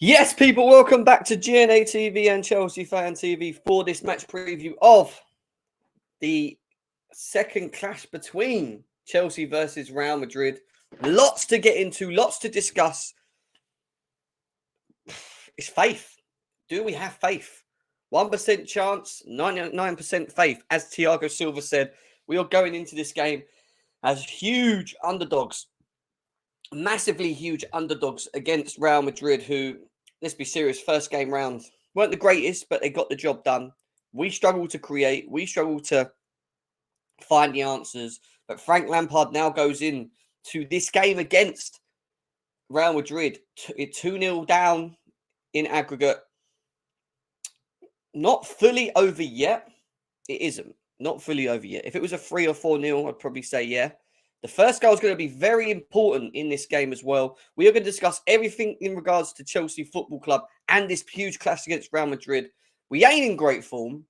Yes, people, welcome back to GNA TV and Chelsea Fan TV for this match preview of the second clash between Chelsea versus Real Madrid. Lots to get into, lots to discuss. It's faith. Do we have faith? 1% chance, 99% faith. As Thiago Silva said, we are going into this game as huge underdogs, massively huge underdogs against Real Madrid, who, let's be serious, first game round weren't the greatest, but they got the job done. We struggle to create. We struggle to find the answers. But Frank Lampard now goes in to this game against Real Madrid, 2-0 down in aggregate. Not fully over yet. It isn't. Not fully over yet. If it was a 3 or 4-0, I'd probably say yeah. The first goal is going to be very important in this game as well. We are going to discuss everything in regards to Chelsea Football Club and this huge clash against Real Madrid. We ain't in great form,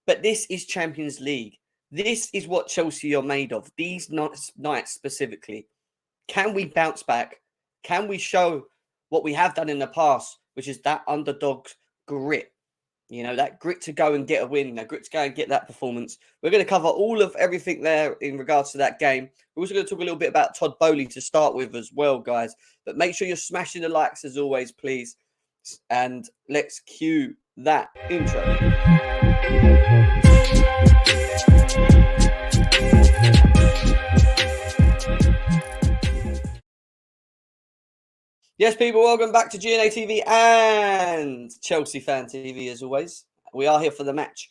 but this is Champions League. This is what Chelsea are made of. These nights specifically. Can we bounce back? Can we show what we have done in the past, which is that underdog grit? You know, that grit to go and get a win, that grit to go and get that performance. We're going to cover all of everything there in regards to that game. We're also going to talk a little bit about Todd Boehly to start with as well, guys. But make sure you're smashing the likes as always, please. And let's cue that intro. Yes, people, welcome back to GNA TV and Chelsea Fan TV as always. We are here for the match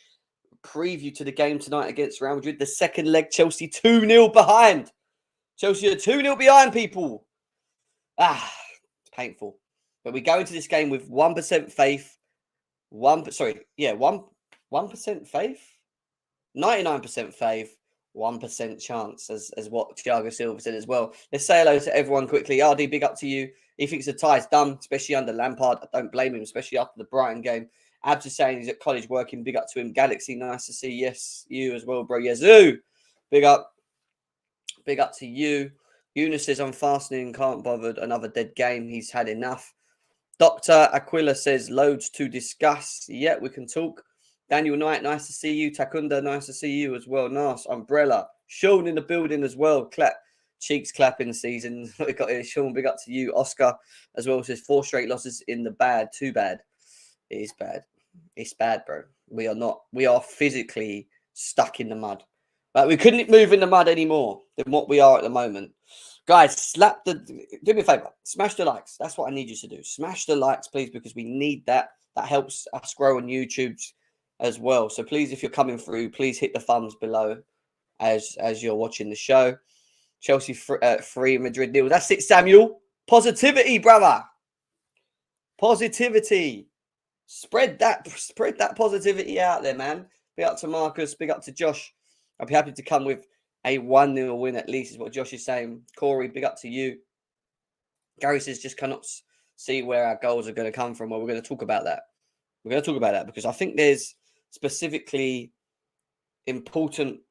preview to the game tonight against Real Madrid. The second leg, Chelsea 2-0 behind. Chelsea are 2-0 behind, people. It's painful. But we go into this game with 1% faith. 1% faith? 99% faith. 1% chance, as what Thiago Silva said as well. Let's say hello to everyone quickly. RD, big up to you. He thinks the tie's done, especially under Lampard. I don't blame him, especially after the Brighton game. Abs is saying he's at college working. Big up to him. Galaxy, nice to see. Yes, you as well, bro. Yazoo. Big up. Big up to you. Eunice says, I'm fastening, can't bother. Another dead game. He's had enough. Dr. Aquila says, loads to discuss. Yeah, we can talk. Daniel Knight, nice to see you. Takunda, nice to see you as well. Nice. Umbrella. Sean in the building as well. Clap. Cheeks clapping season. We got here. Sean, big up to you. Oscar as well says 4 straight losses in the bad. Too bad. It is bad. It's bad, bro. We are not. We are physically stuck in the mud. Like, we couldn't move in the mud anymore than what we are at the moment. Guys, do me a favor. Smash the likes. That's what I need you to do. Smash the likes, please, because we need that. That helps us grow on YouTube as well. So please, if you're coming through, please hit the thumbs below as you're watching the show. Chelsea 3, Madrid 0. That's it, Samuel. Positivity, brother. Positivity. Spread that positivity out there, man. Big up to Marcus. Big up to Josh. I'll be happy to come with a 1-0 win at least, is what Josh is saying. Corey, big up to you. Gary says, just cannot see where our goals are going to come from. Well, we're going to talk about that. We're going to talk about that because I think there's specifically important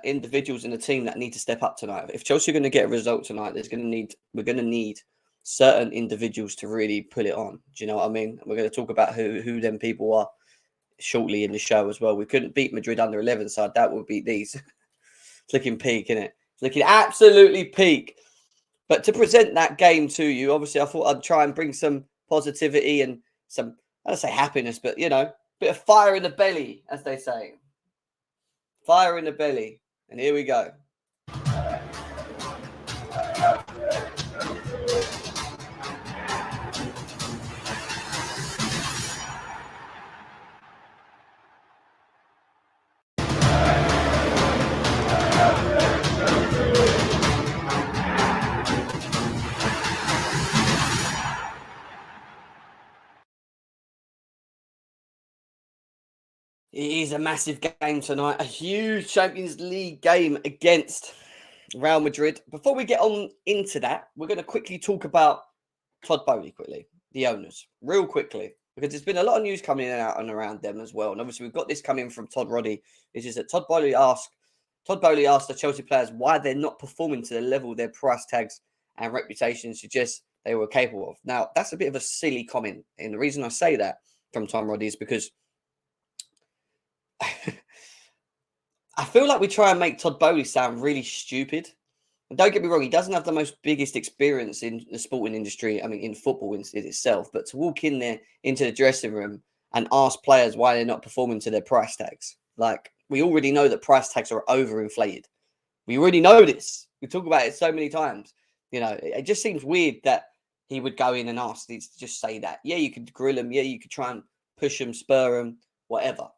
individuals in the team that need to step up tonight. If Chelsea are going to get a result tonight, we're going to need certain individuals to really put it on. Do you know what I mean? We're going to talk about who them people are shortly in the show as well. We couldn't beat Madrid under 11, so I doubt we'll beat these. It's looking peak, isn't it? It's looking absolutely peak. But to present that game to you, obviously I thought I'd try and bring some positivity and some, I don't say happiness, but, you know, bit of fire in the belly, as they say. Fire in the belly. And here we go. It is a massive game tonight, a huge Champions League game against Real Madrid. Before we get on into that, we're going to quickly talk about Todd Boehly quickly, the owners, real quickly, because there's been a lot of news coming in out and around them as well. And obviously we've got this coming from Todd Roddy, which is that Todd Boehly asked the Chelsea players why they're not performing to the level their price tags and reputation suggest they were capable of. Now, that's a bit of a silly comment. And the reason I say that from Tom Roddy is because I feel like we try and make Todd Boehly sound really stupid. And don't get me wrong, he doesn't have the most biggest experience in the sporting industry, I mean, in football in itself, but to walk in there into the dressing room and ask players why they're not performing to their price tags. Like, we already know that price tags are overinflated. We already know this. We talk about it so many times. You know, it just seems weird that he would go in and ask these to just say that. Yeah, you could grill him. Yeah, you could try and push him, spur him, whatever.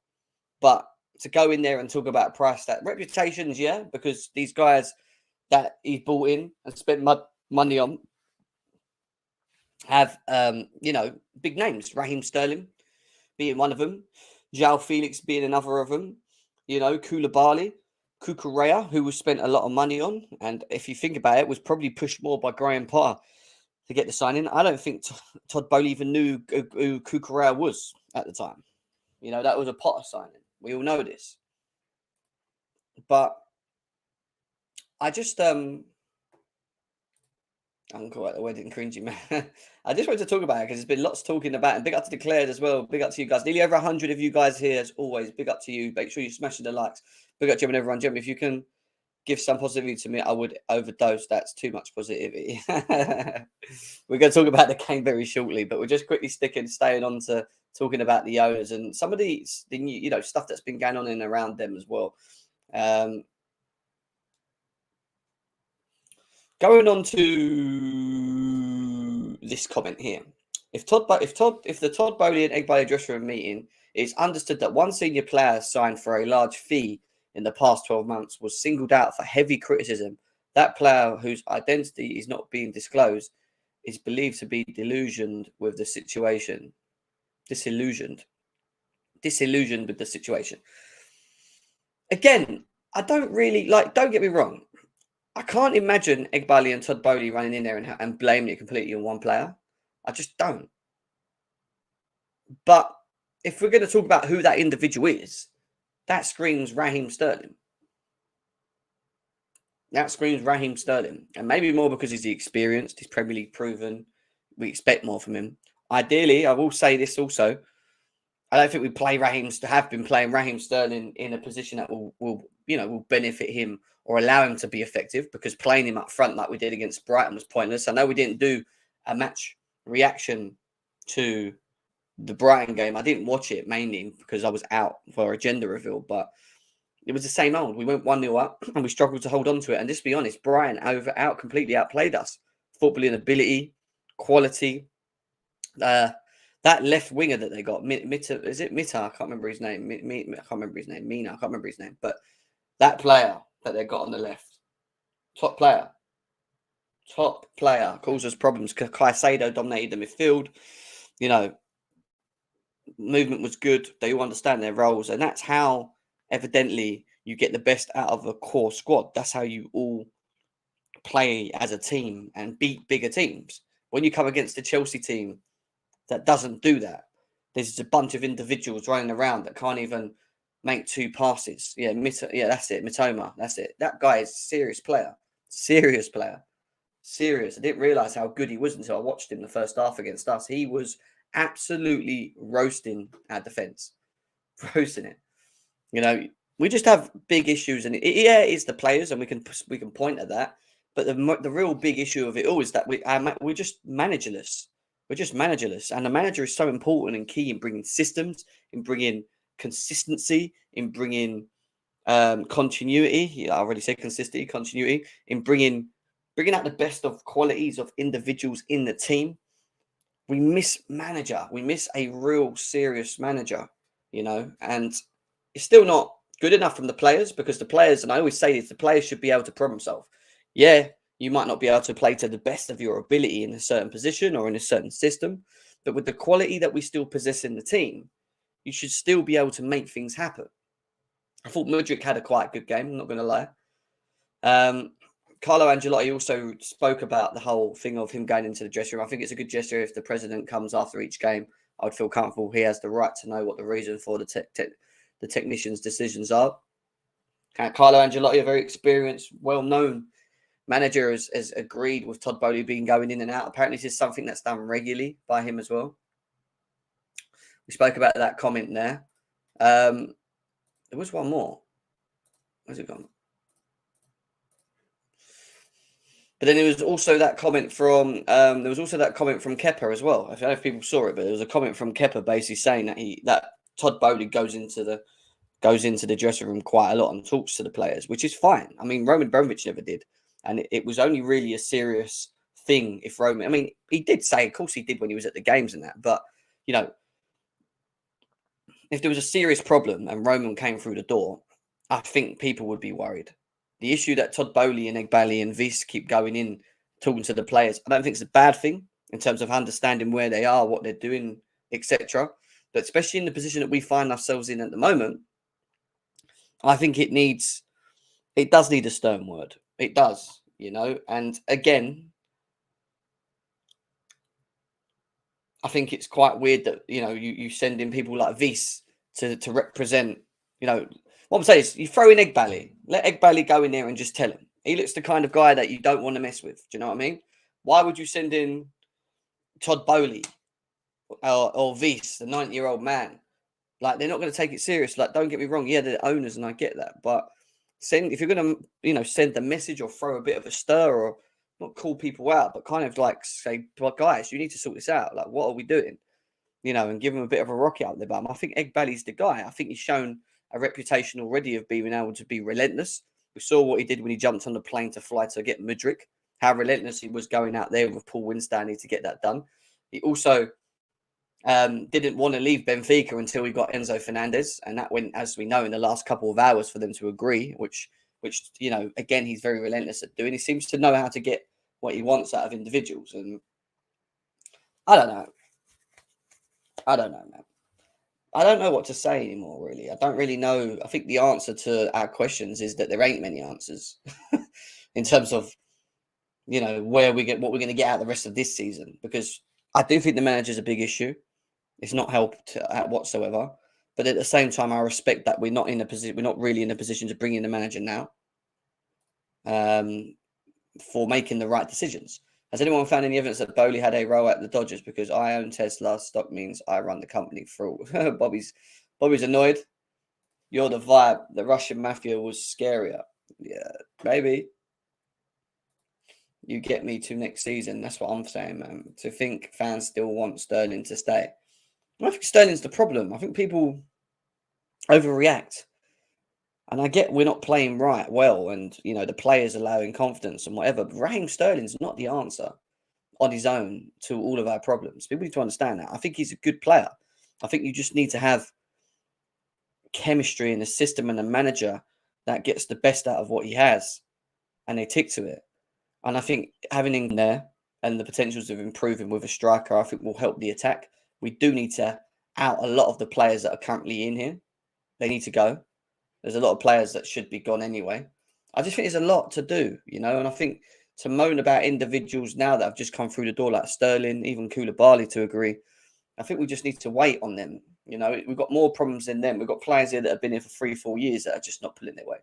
But to go in there and talk about price tag, reputations, yeah, because these guys that he's bought in and spent money on have, big names. Raheem Sterling being one of them. João Felix being another of them. Koulibaly, Cucurella, who was spent a lot of money on. And if you think about it, was probably pushed more by Graham Potter to get the signing. I don't think Todd Boehly even knew who Cucurella was at the time. That was a Potter signing. We all know this. But I just, I'm quite the wedding cringy, man. I just wanted to talk about it because there's been lots talking about it. And big up to Declared as well. Big up to you guys. Nearly over 100 of you guys here, as always. Big up to you. Make sure you smash the likes. Big up to everyone. Jim, if you can give some positivity to me, I would overdose. That's too much positivity. We're going to talk about the game very shortly, but we're just quickly staying on to talking about the owners and some of the new, stuff that's been going on in and around them as well. Going on to this comment here. If the Todd Boehly and Egbali dressing room meeting, it's understood that one senior player signed for a large fee in the past 12 months was singled out for heavy criticism. That player, whose identity is not being disclosed, is believed to be disillusioned with the situation. Disillusioned with the situation. Again, I don't really don't get me wrong. I can't imagine Egbali and Todd Boehly running in there and blaming it completely on one player. I just don't. But if we're going to talk about who that individual is, that screams Raheem Sterling. And maybe more because he's experienced, he's Premier League proven. We expect more from him. Ideally, I will say this also. I don't think we have been playing Raheem Sterling in a position that will benefit him or allow him to be effective, because playing him up front like we did against Brighton was pointless. I know we didn't do a match reaction to the Brighton game. I didn't watch it mainly because I was out for agenda reveal, but it was the same old. We went 1-0 up and we struggled to hold on to it. And just to be honest, Brighton completely outplayed us. Footballing ability, quality. That left winger that they got, is it Mita? I can't remember his name. I can't remember his name. Mina, I can't remember his name. But that player that they got on the left, top player, caused us problems. Caicedo dominated the midfield. Movement was good. They all understand their roles. And that's how, evidently, you get the best out of a core squad. That's how you all play as a team and beat bigger teams. When you come against the Chelsea team that doesn't do that, there's just a bunch of individuals running around that can't even make two passes. Yeah, that's it. Mitoma, that's it. That guy is a serious player. Serious. I didn't realise how good he was until I watched him the first half against us. He was absolutely roasting our defence. Roasting it. We just have big issues. And it's the players, and we can point at that. But the real big issue of it all is that we're just managerless. We're just managerless. And the manager is so important and key in bringing systems, in bringing consistency, in bringing continuity. I already said consistency, continuity, in bringing out the best of qualities of individuals in the team. We miss manager. We miss a real serious manager, and it's still not good enough from the players, because the players, and I always say this, the players should be able to problem solve. Yeah, you might not be able to play to the best of your ability in a certain position or in a certain system, but with the quality that we still possess in the team, you should still be able to make things happen. I thought Madrid had a quite good game, I'm not going to lie. Carlo Ancelotti also spoke about the whole thing of him going into the dressing room. I think it's a good gesture if the president comes after each game. I would feel comfortable. He has the right to know what the reason for the technicians' decisions are. Carlo Ancelotti, a very experienced, well-known Manager has agreed with Todd Boehly being going in and out. Apparently, this is something that's done regularly by him as well. We spoke about that comment there. There was one more. Where's it gone? But then there was also that comment from Kepa as well. I don't know if people saw it, but there was a comment from Kepa basically saying that Todd Boehly goes into the dressing room quite a lot and talks to the players, which is fine. I mean, Roman Abramovich never did, and it was only really a serious thing if Roman. I mean, he did say, of course, he did when he was at the games and that, but if there was a serious problem and Roman came through the door, I think people would be worried. The issue that Todd Boehly and Egbali and Viss keep going in, talking to the players, I don't think it's a bad thing in terms of understanding where they are, what they're doing, etc. But especially in the position that we find ourselves in at the moment, I think it does need a stern word. It does, and again, I think it's quite weird that, you send in people like Viss to represent, what I'm saying is you throw in Egbali, let Egbali go in there and just tell him. He looks the kind of guy that you don't want to mess with. Do you know what I mean? Why would you send in Todd Boehly or Viss, the 90-year-old man? Like, they're not going to take it serious. Like, don't get me wrong. Yeah, they're owners and I get that. But if you're going to, send the message or throw a bit of a stir or not call people out, but kind of like say, well, guys, you need to sort this out. Like, what are we doing? And give him a bit of a rocket up the bum. I think Egbali's the guy. I think he's shown a reputation already of being able to be relentless. We saw what he did when he jumped on the plane to fly to get Madrid, how relentless he was going out there with Paul Winstanley to get that done. He also didn't want to leave Benfica until we got Enzo Fernandez. And that went, as we know, in the last couple of hours for them to agree, which again, he's very relentless at doing. He seems to know how to get what he wants out of individuals. And I don't know, man. I don't know what to say anymore, really. I don't really know. I think the answer to our questions is that there ain't many answers in terms of, what we're going to get out the rest of this season. Because I do think the manager's a big issue. It's not helped whatsoever. But at the same time, I respect that we're not really in a position to bring in the manager now for making the right decisions. Has anyone found any evidence that Boehly had a role at the Dodgers? Because I own Tesla stock means I run the company through. Bobby's annoyed. You're the vibe. The Russian mafia was scarier. Yeah, maybe. You get me to next season. That's what I'm saying, man. To think fans still want Sterling to stay. I think Sterling's the problem. I think people overreact. And I get we're not playing well, and the players allowing confidence and whatever. But Raheem Sterling's not the answer on his own to all of our problems. People need to understand that. I think he's a good player. I think you just need to have chemistry in the system and a manager that gets the best out of what he has, and they tick to it. And I think having him there and the potentials of improving with a striker, I think will help the attack. We do need to out a lot of the players that are currently in here. They need to go. There's a lot of players that should be gone anyway. I just think there's a lot to do, and I think to moan about individuals now that have just come through the door like Sterling, even Koulibaly to agree, I think we just need to wait on them. We've got more problems than them. We've got players here that have been here for 3-4 years that are just not pulling their weight.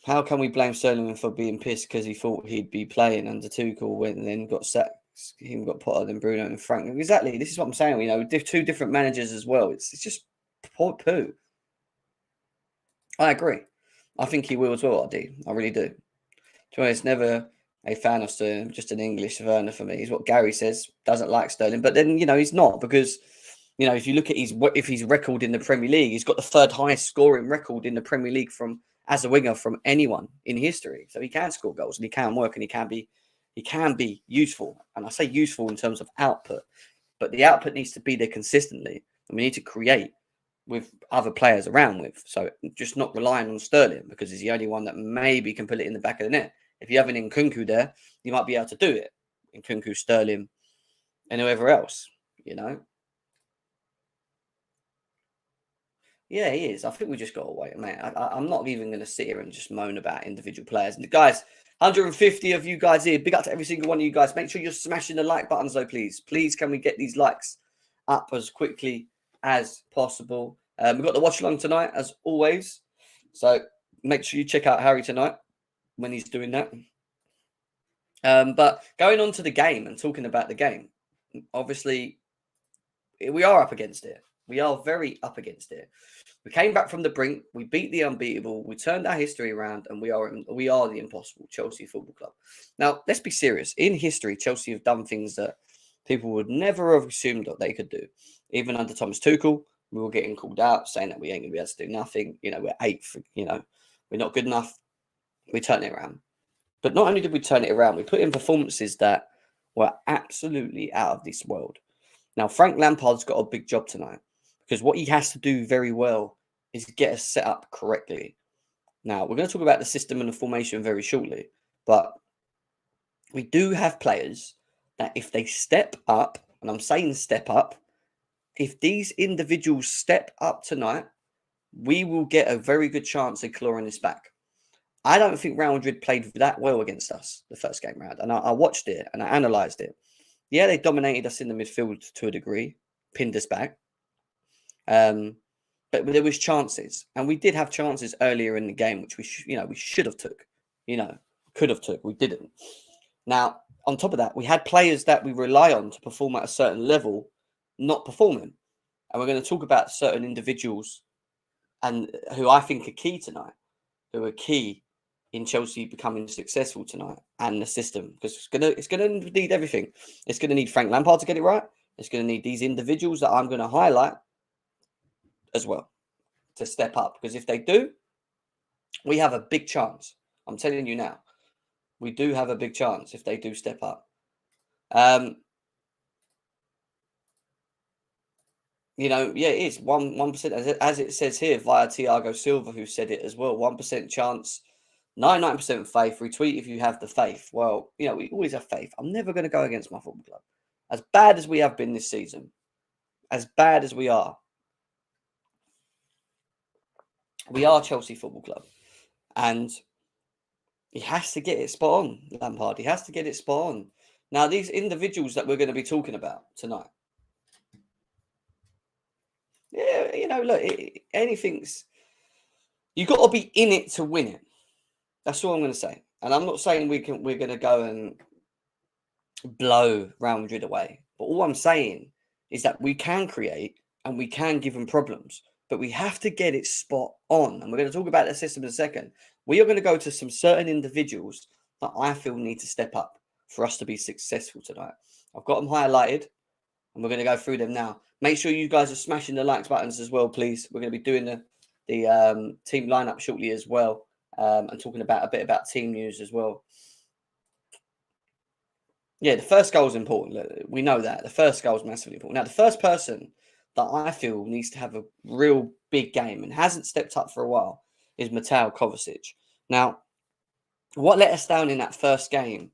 How can we blame Sterling for being pissed because he thought he'd be playing under Tuchel when then got sacked? Him got Potter, then Bruno and Frank. Exactly. This is what I'm saying. Two different managers as well. It's just poo. I agree. I think he will as well, RD. I really do. To be honest, never a fan of Sterling, just an English Werner for me. Is what Gary says. Doesn't like Sterling. But then, he's not because, if you look at his record in the Premier League, he's got the third highest scoring record in the Premier League as a winger from anyone in history. So he can score goals and he can work and he can be useful. And I say useful in terms of output, but the output needs to be there consistently. And we need to create with other players around with. So just not relying on Sterling because he's the only one that maybe can put it in the back of the net. If you have an Nkunku there, you might be able to do it. Nkunku, Sterling, and whoever else, Yeah, he is. I think we just got to wait, mate. I'm not even going to sit here and just moan about individual players. And guys, 150 of you guys here. Big up to every single one of you guys. Make sure you're smashing the like buttons, though, please. Please, can we get these likes up as quickly as possible? We've got the watch along tonight, as always. So make sure you check out Harry tonight. when he's doing that. But going on to the game and talking about the game, obviously, we are up against it. We are very up against it. We came back from the brink. We beat the unbeatable. We turned our history around, and we are the impossible Chelsea Football Club. Now, let's be serious. In history, Chelsea have done things that people would never have assumed that they could do. Even under Thomas Tuchel, we were getting called out, saying that we ain't going to be able to do nothing. We're eighth. We're not good enough. We turned it around. But not only did we turn it around, we put in performances that were absolutely out of this world. Now, Frank Lampard's got a big job tonight because what he has to do very well is get us set up correctly. Now, we're going to talk about the system and the formation very shortly, but we do have players that if they step up, and I'm saying step up, if these individuals step up tonight, we will get a very good chance of clawing this back. I don't think Real Madrid played that well against us the first game round, and I watched it and I analysed it. Yeah, they dominated us in the midfield to a degree, pinned us back. But there was chances, and we did have chances earlier in the game, which we should have took. Could have took. We didn't. Now, on top of that, we had players that we rely on to perform at a certain level, not performing, and we're going to talk about certain individuals, and who I think are key tonight, who are key in Chelsea becoming successful tonight, and the system, because it's gonna need everything. It's gonna need Frank Lampard to get it right. It's gonna need these individuals that I'm gonna highlight as well to step up, because if they do, we have a big chance. I'm telling you now, we do have a big chance if they do step up. It is 1%, as it says here via Thiago Silva, who said it as well. 1% chance. 99% faith. Retweet if you have the faith. Well, we always have faith. I'm never going to go against my football club. As bad as we have been this season, as bad as we are Chelsea Football Club. And he has to get it spot on, Lampard. He has to get it spot on. Now, these individuals that we're going to be talking about tonight. Yeah, look, anything's... You've got to be in it to win it. That's all I'm going to say. And I'm not saying we're going to go and blow Real Madrid away. But all I'm saying is that we can create and we can give them problems. But we have to get it spot on. And we're going to talk about the system in a second. We are going to go to some certain individuals that I feel need to step up for us to be successful tonight. I've got them highlighted, and we're going to go through them now. Make sure you guys are smashing the likes buttons as well, please. We're going to be doing the team lineup shortly as well. And talking about a bit about team news as well. Yeah, the first goal is important. We know that. The first goal is massively important. Now, the first person that I feel needs to have a real big game and hasn't stepped up for a while is Mateo Kovacic. Now, what let us down in that first game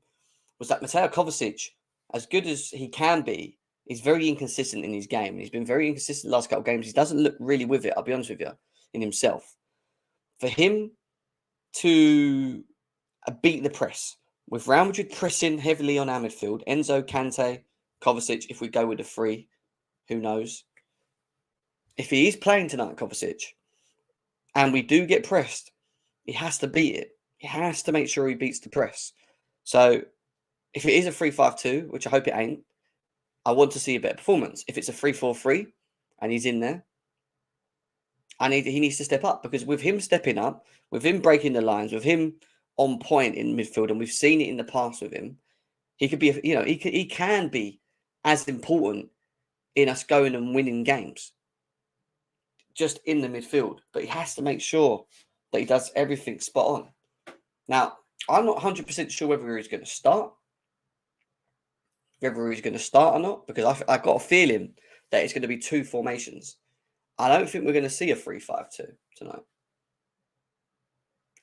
was that Mateo Kovacic, as good as he can be, is very inconsistent in his game. He's been very inconsistent the last couple of games. He doesn't look really with it, I'll be honest with you, in himself. For him to beat the press, with Real Madrid pressing heavily on our midfield, Enzo, Kante, Kovacic, if we go with the three, who knows? If he is playing tonight, Kovacic, and we do get pressed, he has to beat it. He has to make sure he beats the press. So if it is a 3-5-2, which I hope it ain't, I want to see a better performance. If it's a 3-4-3 and he's in there, he needs to step up, because with him stepping up, with him breaking the lines, with him on point in midfield, and we've seen it in the past with him, he could be, he can be as important in us going and winning games, just in the midfield. But he has to make sure that he does everything spot on. Now, I'm not 100% sure whether he's going to start, or not, because I got a feeling that it's going to be two formations. I don't think we're going to see a 3-5-2 tonight.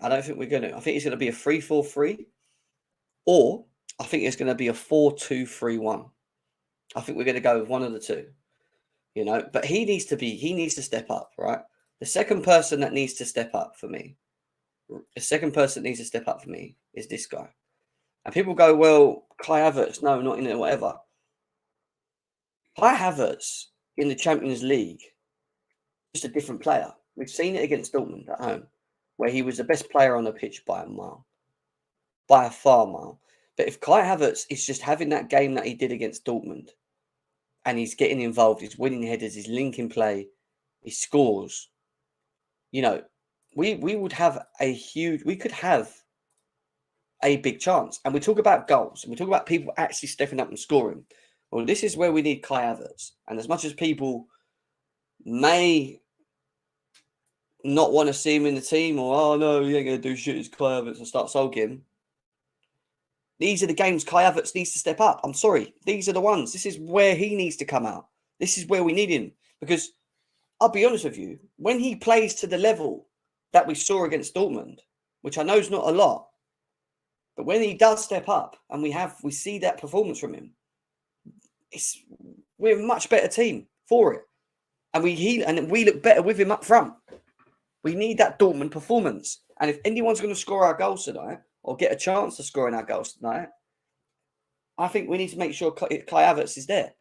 I don't think we're going to. I think it's going to be a 3-4-3, or I think it's going to be a 4-2-3-1. I think we're going to go with one of the two, But he needs to step up, right? The second person that needs to step up for me, is this guy. And people go, well, Kai Havertz, no, not in it, whatever. Kai Havertz in the Champions League, just a different player. We've seen it against Dortmund at home, where he was the best player on the pitch by a mile. by a far mile. But if Kai Havertz is just having that game that he did against Dortmund, and he's getting involved, he's winning headers, he's linking play, he scores, you know, we would have we could have a big chance. And we talk about goals, and we talk about people actually stepping up and scoring. Well, this is where we need Kai Havertz. And as much as people may not want to see him in the team, or, oh no, he ain't going to do shit, it's Kai Havertz, and start sulking, these are the games Kai Havertz needs to step up. I'm sorry. These are the ones. This is where he needs to come out. This is where we need him. Because I'll be honest with you, when he plays to the level that we saw against Dortmund, which I know is not a lot, but when he does step up and we see that performance from him, we're a much better team for it. And we look better with him up front. We need that Dortmund performance. And if anyone's going to score our goals tonight, or get a chance to score in our goals tonight, I think we need to make sure Kai Havertz is there.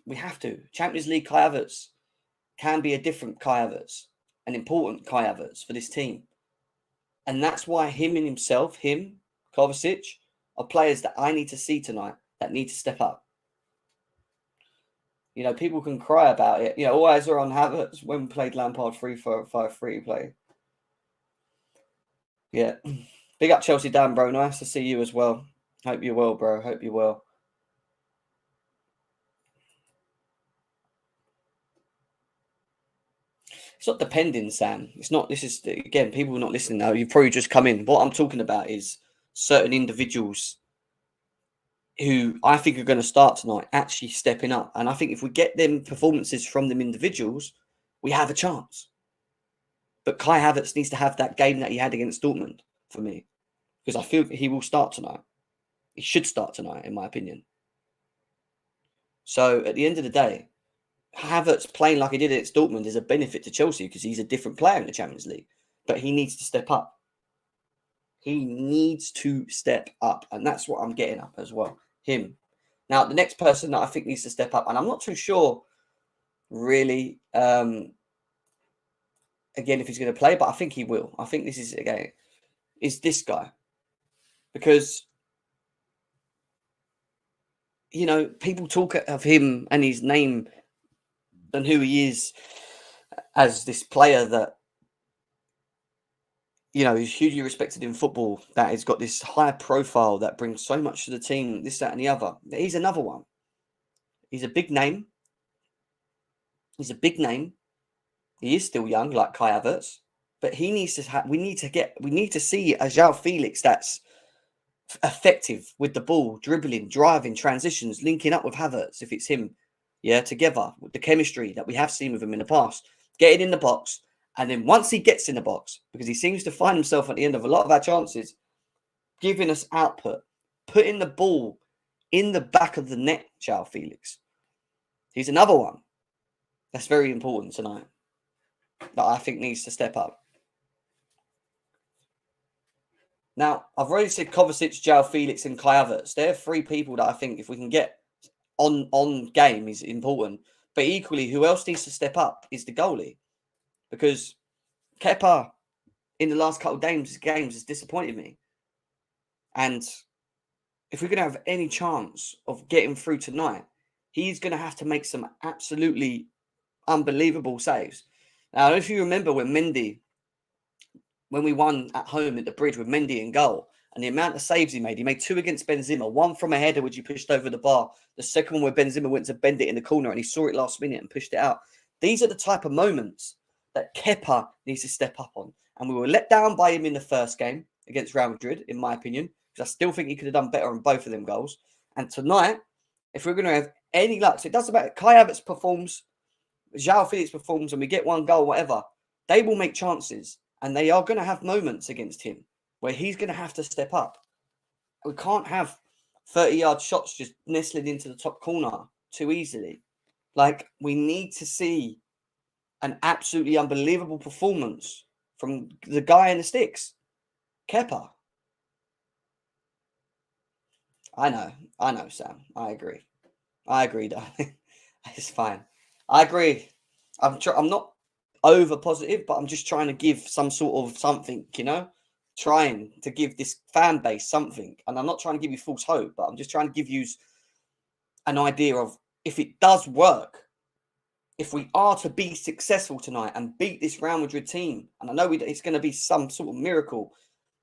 We have to. Champions League Kai Havertz can be a different Kai Havertz, an important Kai Havertz for this team. And that's why him, Kovacic, are players that I need to see tonight that need to step up. You know, people can cry about it. You know, all eyes are on Havertz when we played Lampard 3-5-3 play. Yeah. Big up Chelsea Dan, bro. Nice to see you as well. Hope you're well, bro. Hope you're well. It's not depending, Sam. It's not. This is, again, people are not listening now. You've probably just come in. What I'm talking about is certain individuals who I think are going to start tonight actually stepping up. And I think if we get them performances from them individuals, we have a chance. But Kai Havertz needs to have that game that he had against Dortmund for me, because I feel he will start tonight. He should start tonight, in my opinion. So at the end of the day, Havertz playing like he did against Dortmund is a benefit to Chelsea because he's a different player in the Champions League. But he needs to step up. He needs to step up. And that's what I'm getting up as well. Him. Now, the next person that I think needs to step up, and I'm not too sure really, again, if he's going to play, but I think he will. I think this is this guy. Because, you know, people talk of him and his name and who he is as this player that, you know, is hugely respected in football, that has got this high profile, that brings so much to the team, this, that, and the other. He's another one. He's a big name. He's a big name. He is still young, like Kai Havertz, but he needs to. We need to see a João Felix that's effective with the ball, dribbling, driving, transitions, linking up with Havertz if it's him. Yeah, together with the chemistry that we have seen with him in the past, getting in the box, and then once he gets in the box, because he seems to find himself at the end of a lot of our chances, giving us output, putting the ball in the back of the net. João Felix, he's another one that's very important tonight, that I think needs to step up. Now, I've already said Kovacic, João Felix, and Kai Havertz. They're three people that I think if we can get on game is important. But equally, who else needs to step up is the goalie. Because Kepa, in the last couple of games has disappointed me. And if we're going to have any chance of getting through tonight, he's going to have to make some absolutely unbelievable saves. Now, if you remember when we won at home at the Bridge with Mendy in goal, and the amount of saves he made 2 against Benzema, one from a header which he pushed over the bar, the second one where Benzema went to bend it in the corner and he saw it last minute and pushed it out. These are the type of moments that Kepa needs to step up on. And we were let down by him in the first game against Real Madrid, in my opinion, because I still think he could have done better on both of them goals. And tonight, if we're going to have any luck, so it doesn't matter, Kai Havertz performs, João Felix performs, and we get one goal, whatever, they will make chances. And they are going to have moments against him where he's going to have to step up. We can't have 30-yard shots just nestling into the top corner too easily. Like, we need to see an absolutely unbelievable performance from the guy in the sticks, Kepa. I know, Sam. I agree, darling. It's fine. I agree. I'm not over positive, but I'm just trying to give some sort of something, you know? trying to give this fan base something. And I'm not trying to give you false hope, but I'm just trying to give you an idea of if it does work, if we are to be successful tonight and beat this Real Madrid team, and I know it's going to be some sort of miracle,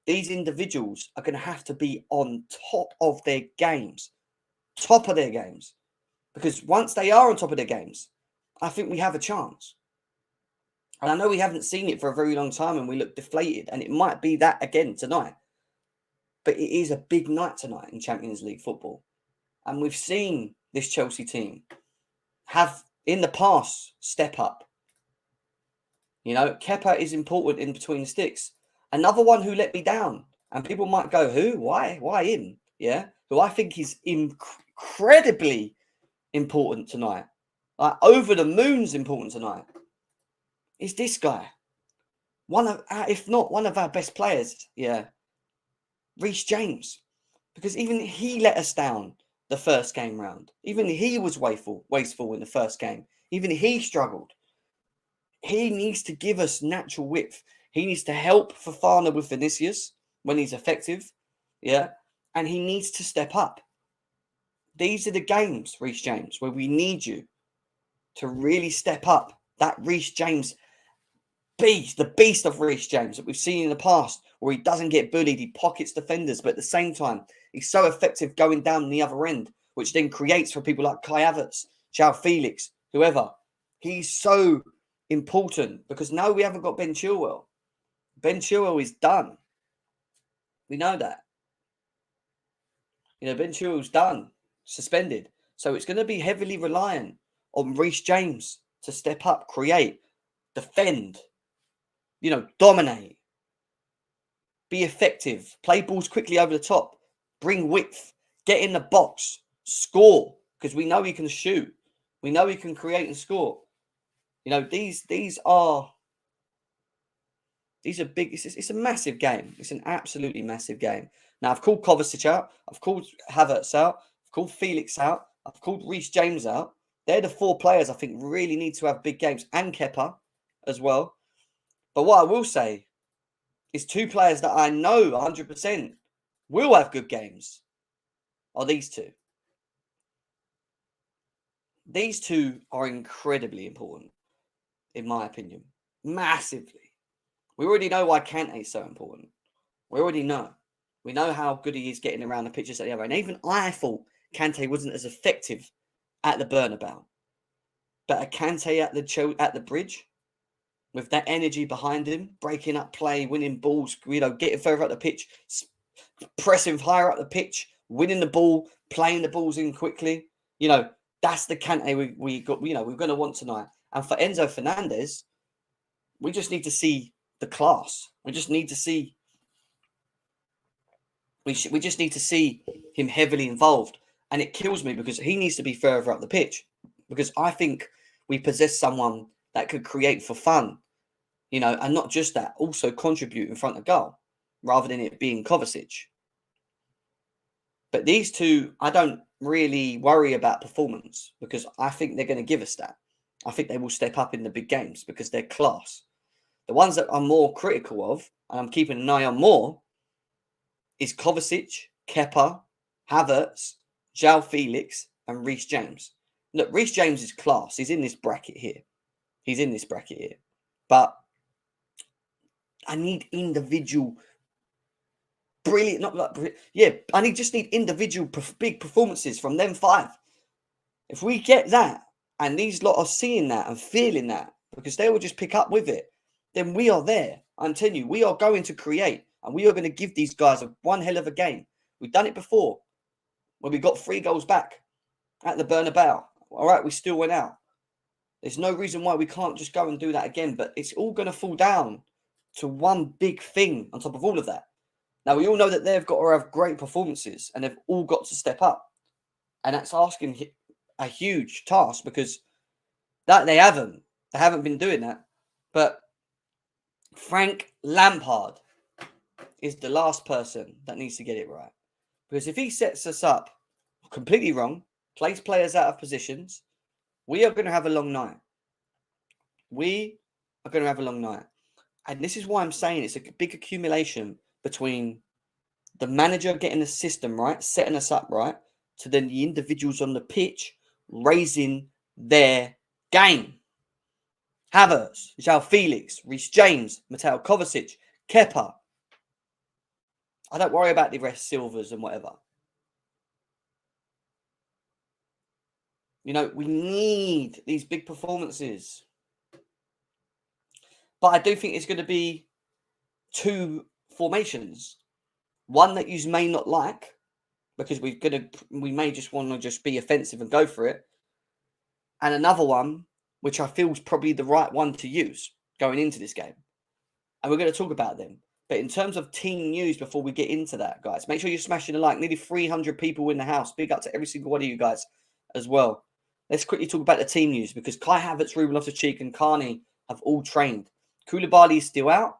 these individuals are going to have to be on top of their games. Top of their games. Because once they are on top of their games, I think we have a chance. And I know we haven't seen it for a very long time and we look deflated. And it might be that again tonight. But it is a big night tonight in Champions League football. And we've seen this Chelsea team have, in the past, step up. You know, Kepa is important in between the sticks. Another one who let me down. And people might go, who? Why? Why him? Yeah. Who I think is incredibly important tonight. Like over the moon's important tonight. Is this guy. One of, if not one of our best players. Yeah. Reece James. Because even he let us down the first game round. Even he was wasteful in the first game. Even he struggled. He needs to give us natural width. He needs to help Fofana with Vinicius when he's effective. Yeah. And he needs to step up. These are the games, Reece James, where we need you to really step up. That Reece James beast, the beast of Reece James that we've seen in the past, where he doesn't get bullied, he pockets defenders, but at the same time, he's so effective going down the other end, which then creates for people like Kai Havertz, João Felix, whoever. He's so important because now we haven't got Ben Chilwell. Ben Chilwell is done. We know that. You know, Ben Chilwell's done, suspended. So it's going to be heavily reliant on Reece James to step up, create, defend, you know, dominate, be effective, play balls quickly over the top, bring width, get in the box, score, because we know he can shoot. We know he can create and score. You know, these are big. It's a massive game. It's an absolutely massive game. Now, I've called Kovacic out. I've called Havertz out. I've called Felix out. I've called Reece James out. They're the 4 players I think really need to have big games. And Kepa as well. But what I will say is 2 players that I know 100% will have good games are these 2. These 2 are incredibly important, in my opinion. Massively. We already know why Kante is so important. We already know. We know how good he is getting around the pitches at the other end. Even I thought Kante wasn't as effective at the Bernabeu. But a Kante at the bridge, with that energy behind him, breaking up play, winning balls, you know, getting further up the pitch, pressing higher up the pitch, winning the ball, playing the balls in quickly. You know, that's the Kante we got, you know, we're going to want tonight. And for Enzo Fernandez, we just need to see the class. We just need to see we just need to see him heavily involved. And it kills me because he needs to be further up the pitch. Because I think we possess someone that could create for fun. You know, and not just that, also contribute in front of goal, rather than it being Kovacic. But these 2, I don't really worry about performance because I think they're going to give us that. I think they will step up in the big games because they're class. The ones that I'm more critical of, and I'm keeping an eye on more, is Kovacic, Kepa, Havertz, João Felix, and Reece James. Look, Reece James is class. He's in this bracket here. But I need individual brilliant, not like, yeah, just need individual big performances from them 5. If we get that, and these lot are seeing that and feeling that, because they will just pick up with it, then we are there. I'm telling you, we are going to create, and we are going to give these guys one hell of a game. We've done it before, when we got 3 goals back at the Bernabeu. All right, we still went out. There's no reason why we can't just go and do that again, but it's all going to fall down to one big thing on top of all of that. Now, we all know that they've got to have great performances and they've all got to step up. And that's asking a huge task because that they haven't been doing that. But Frank Lampard is the last person that needs to get it right. Because if he sets us up completely wrong, plays players out of positions, we are going to have a long night. And this is why I'm saying it's a big accumulation between the manager getting the system right, setting us up right, to then the individuals on the pitch raising their game. Havertz, João Felix, Reece James, Mateo Kovacic, Kepa. I don't worry about the rest, Silvers and whatever. You know, we need these big performances. But I do think it's going to be two formations. One that you may not like, because we may just want to just be offensive and go for it. And another one, which I feel is probably the right one to use going into this game. And we're going to talk about them. But in terms of team news, before we get into that, guys, make sure you're smashing the like. Nearly 300 people in the house. Big up to every single one of you guys as well. Let's quickly talk about the team news, because Kai Havertz, Ruben Loftus-Cheek and Kante have all trained. Koulibaly is still out.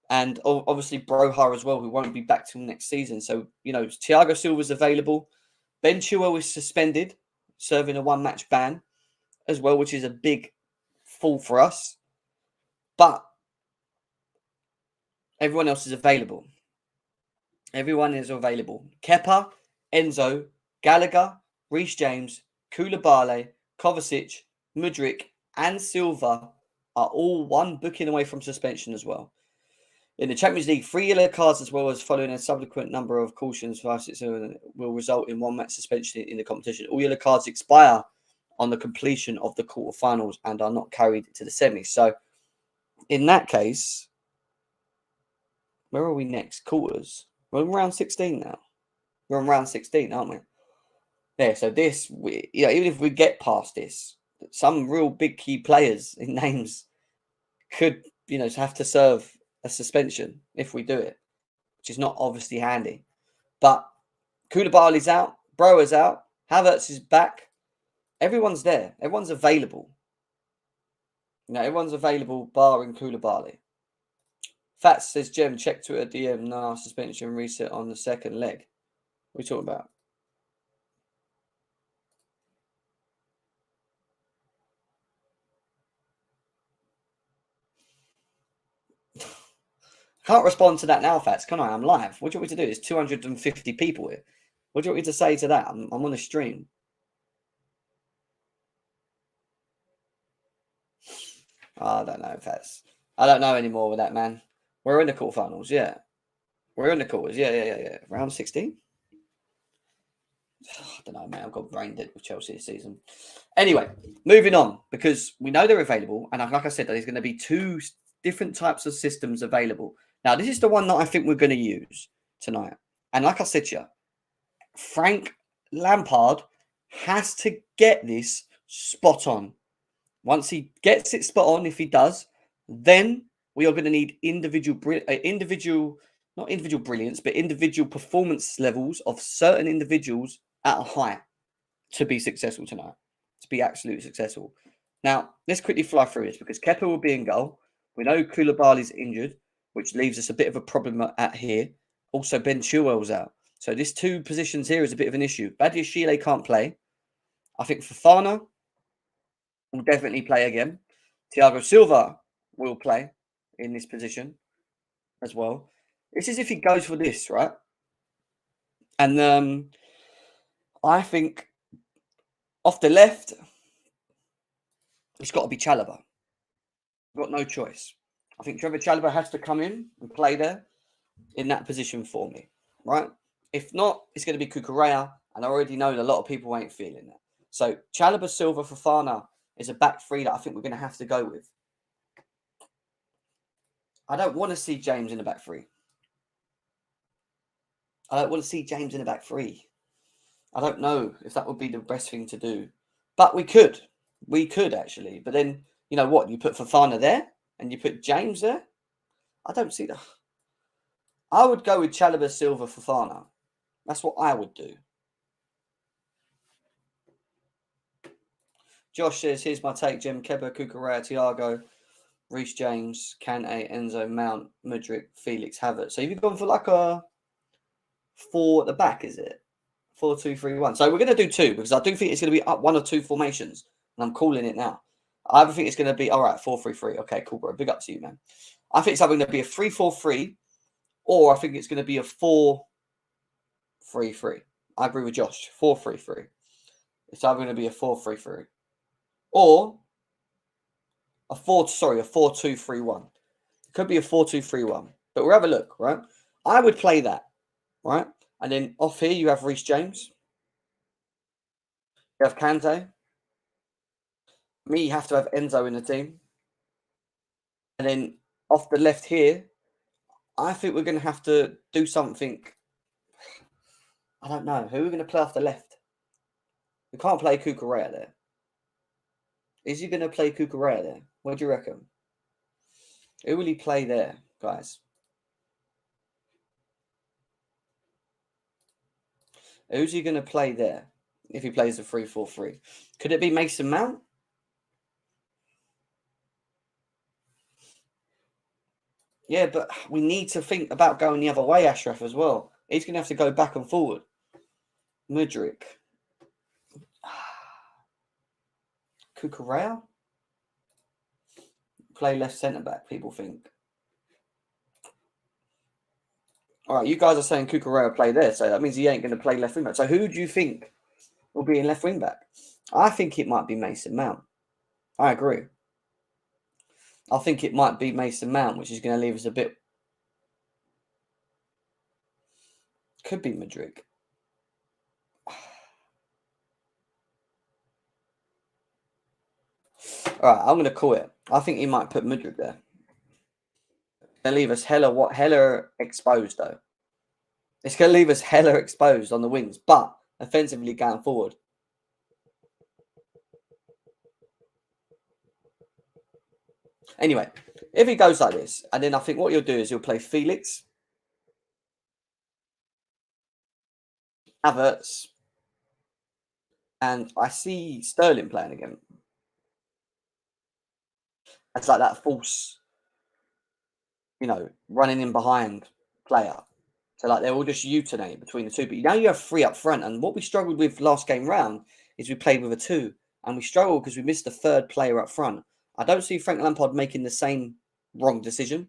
And obviously Broha as well, who won't be back till next season. So, you know, Thiago Silva's available. Ben Chilwell is suspended, serving a one-match ban as well, which is a big fall for us. But everyone else is available. Everyone is available. Kepa, Enzo, Gallagher, Reece James, Koulibaly, Kovacic, Mudryk and Silva are all one booking away from suspension as well. In the Champions League, 3 yellow cards as well as following a subsequent number of cautions will result in one match suspension in the competition. All yellow cards expire on the completion of the quarterfinals and are not carried to the semis. So in that case, where are we next? Quarters. We're on round 16 now. We're on round 16, aren't we? Yeah, so this, even if we get past this, some real big key players in names could, have to serve a suspension if we do it, which is not obviously handy. But Koulibaly's out, Broa's out, Havertz is back. Everyone's there. Everyone's available. Everyone's available, barring Koulibaly. Fats says, Jem, check Twitter DM. No, suspension reset on the second leg. What are you talking about? Can't respond to that now, Fats, can I? I'm live. What do you want me to do? There's 250 people here. What do you want me to say to that? I'm on a stream. I don't know, Fats. I don't know anymore with that, man. We're in the quarterfinals, yeah. We're in the quarters, yeah. Round 16? I don't know, man. I've got brain dead with Chelsea this season. Anyway, moving on, because we know they're available. And like I said, there's going to be 2 different types of systems available. Now, this is the one that I think we're going to use tonight. And like I said to you, Frank Lampard has to get this spot on. Once he gets it spot on, if he does, then we are going to need individual performance levels of certain individuals at a high to be successful tonight, to be absolutely successful. Now, let's quickly fly through this, because Kepa will be in goal. We know Koulibaly's injured, which leaves us a bit of a problem at here. Also, Ben Chilwell's out. So this 2 positions here is a bit of an issue. Badiashile can't play. I think Fofana will definitely play again. Thiago Silva will play in this position as well. This is if he goes for this, right? And I think off the left, it's got to be Chalobah. We've got no choice. I think Trevor Chalobah has to come in and play there in that position for me, right? If not, it's going to be Cucurella, and I already know that a lot of people ain't feeling that. So Chalobah, Silva, Fofana is a back 3 that I think we're going to have to go with. I don't want to see James in the back 3. I don't want to see James in the back 3. I don't know if that would be the best thing to do. But we could. We could, actually. But then, you know what? You put Fofana there and you put James there. I don't see that. I would go with Chalobah, Silva, Fofana. That's what I would do. Josh says, here's my take, Jem. Kepa, Cucurella, Thiago, Reece James, Kante, Enzo, Mount, Mudryk, Felix, Havertz. So you've gone for like a 4 at the back, is it? 4-2-3-1. So we're going to do 2, because I do think it's going to be up 1 or 2 formations. And I'm calling it now. I think it's going to be, all right, 4-3-3. Okay, cool, bro. Big up to you, man. I think it's either going to be a 3-4-3 Or I think it's going to be a 4-3-3. I agree with Josh. 4-3-3. It's either going to be a 4-3-3 or a 4-2-3-1. It could be a 4-2-3-1. But we'll have a look, right? I would play that, right? And then off here you have Reece James. You have Kante. Me, you have to have Enzo in the team. And then off the left here, I think we're going to have to do something. I don't know. Who are we going to play off the left? We can't play Cucurella there. Is he going to play Cucurella there? What do you reckon? Who will he play there, guys? Who's he going to play there if he plays a 3-4-3? Could it be Mason Mount? Yeah, but we need to think about going the other way, Ashraf, as well. He's going to have to go back and forward. Mudryk. Cucurella? Play left centre-back, people think. All right, you guys are saying Cucurella play there, so that means he ain't going to play left wing-back. So who do you think will be in left wing-back? I think it might be Mason Mount. I agree. I think it might be Mason Mount, which is going to leave us a bit... Could be Madrid. All right, I'm going to call it. I think he might put Madrid there. Going to leave us hella exposed, though. It's going to leave us hella exposed on the wings, but offensively going forward. Anyway, if he goes like this, and then I think what you'll do is you'll play Felix, Havertz, and I see Sterling playing again. It's like that false, running in behind player. So like they're all just alternate between the two. But now you have 3 up front. And what we struggled with last game round is we played with a 2. And we struggled because we missed the 3rd player up front. I don't see Frank Lampard making the same wrong decision.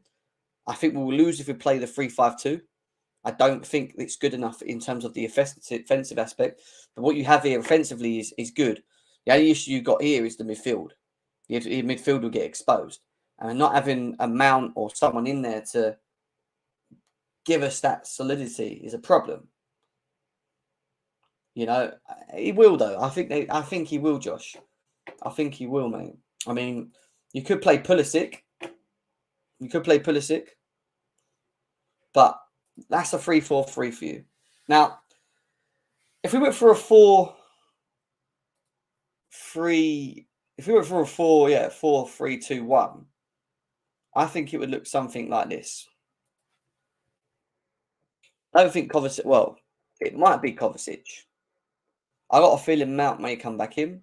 I think we will lose if we play the 3-5-2. I don't think it's good enough in terms of the offensive aspect. But what you have here offensively is good. The only issue you've got here is the midfield. The midfield will get exposed. And not having a Mount or someone in there to give us that solidity is a problem. He will though. I think he will, Josh. I think he will, mate. I mean, you could play Pulisic. But that's a 3-4-3 for you. Now, if we went for a 4-3-2-1, I think it would look something like this. I don't think Kovacic... Well, it might be Kovacic. I got a feeling Mount may come back in.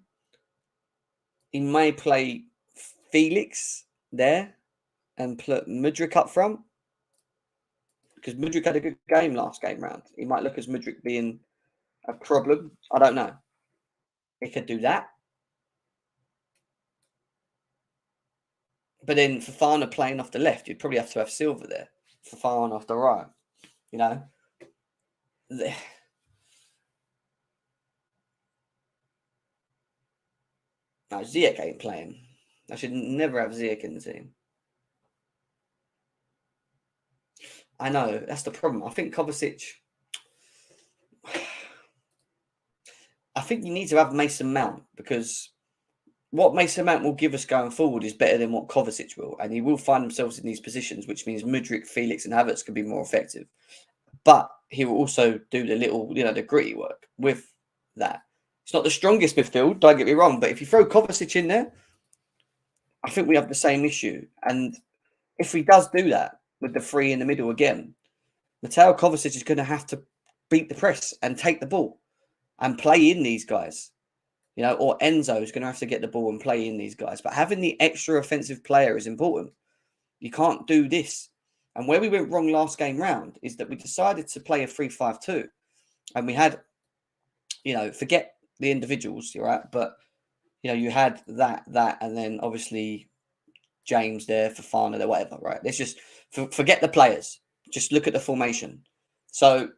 He may play Felix there and put Mudryk up front. Because Mudryk had a good game last game round. He might look as Mudryk being a problem. I don't know. He could do that. But then Fofana playing off the left, you'd probably have to have Silva there. Fofana off the right. No, Ziyech ain't playing. I should never have Ziyech in the team. I know, that's the problem. I think Kovacic... I think you need to have Mason Mount because what Mason Mount will give us going forward is better than what Kovacic will. And he will find himself in these positions, which means Mudryk, Felix and Havertz can be more effective. But he will also do the little, the gritty work with that. It's not the strongest midfield, don't get me wrong, but if you throw Kovacic in there, I think we have the same issue. And if he does do that with the 3 in the middle again, Mateo Kovacic is going to have to beat the press and take the ball and play in these guys. Or Enzo is going to have to get the ball and play in these guys. But having the extra offensive player is important. You can't do this. And where we went wrong last game round is that we decided to play a 3-5-2. And we had, forget the individuals, right? But, you had that, and then obviously James there, Fofana there, whatever, right? Let's just forget the players. Just look at the formation. So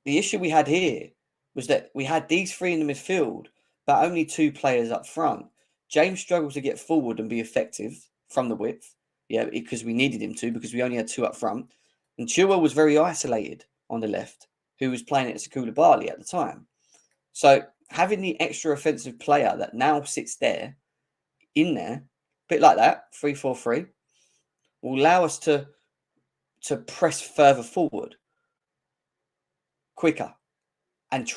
the issue we had here was that we had these three in the midfield, but only two players up front. James struggled to get forward and be effective from the width, because we needed him to, because we only had two up front. And Chilwell was very isolated on the left, who was playing at Koulibaly at the time. So having the extra offensive player that now sits there, in there, a bit like that, 3-4-3, will allow us to press further forward, quicker, and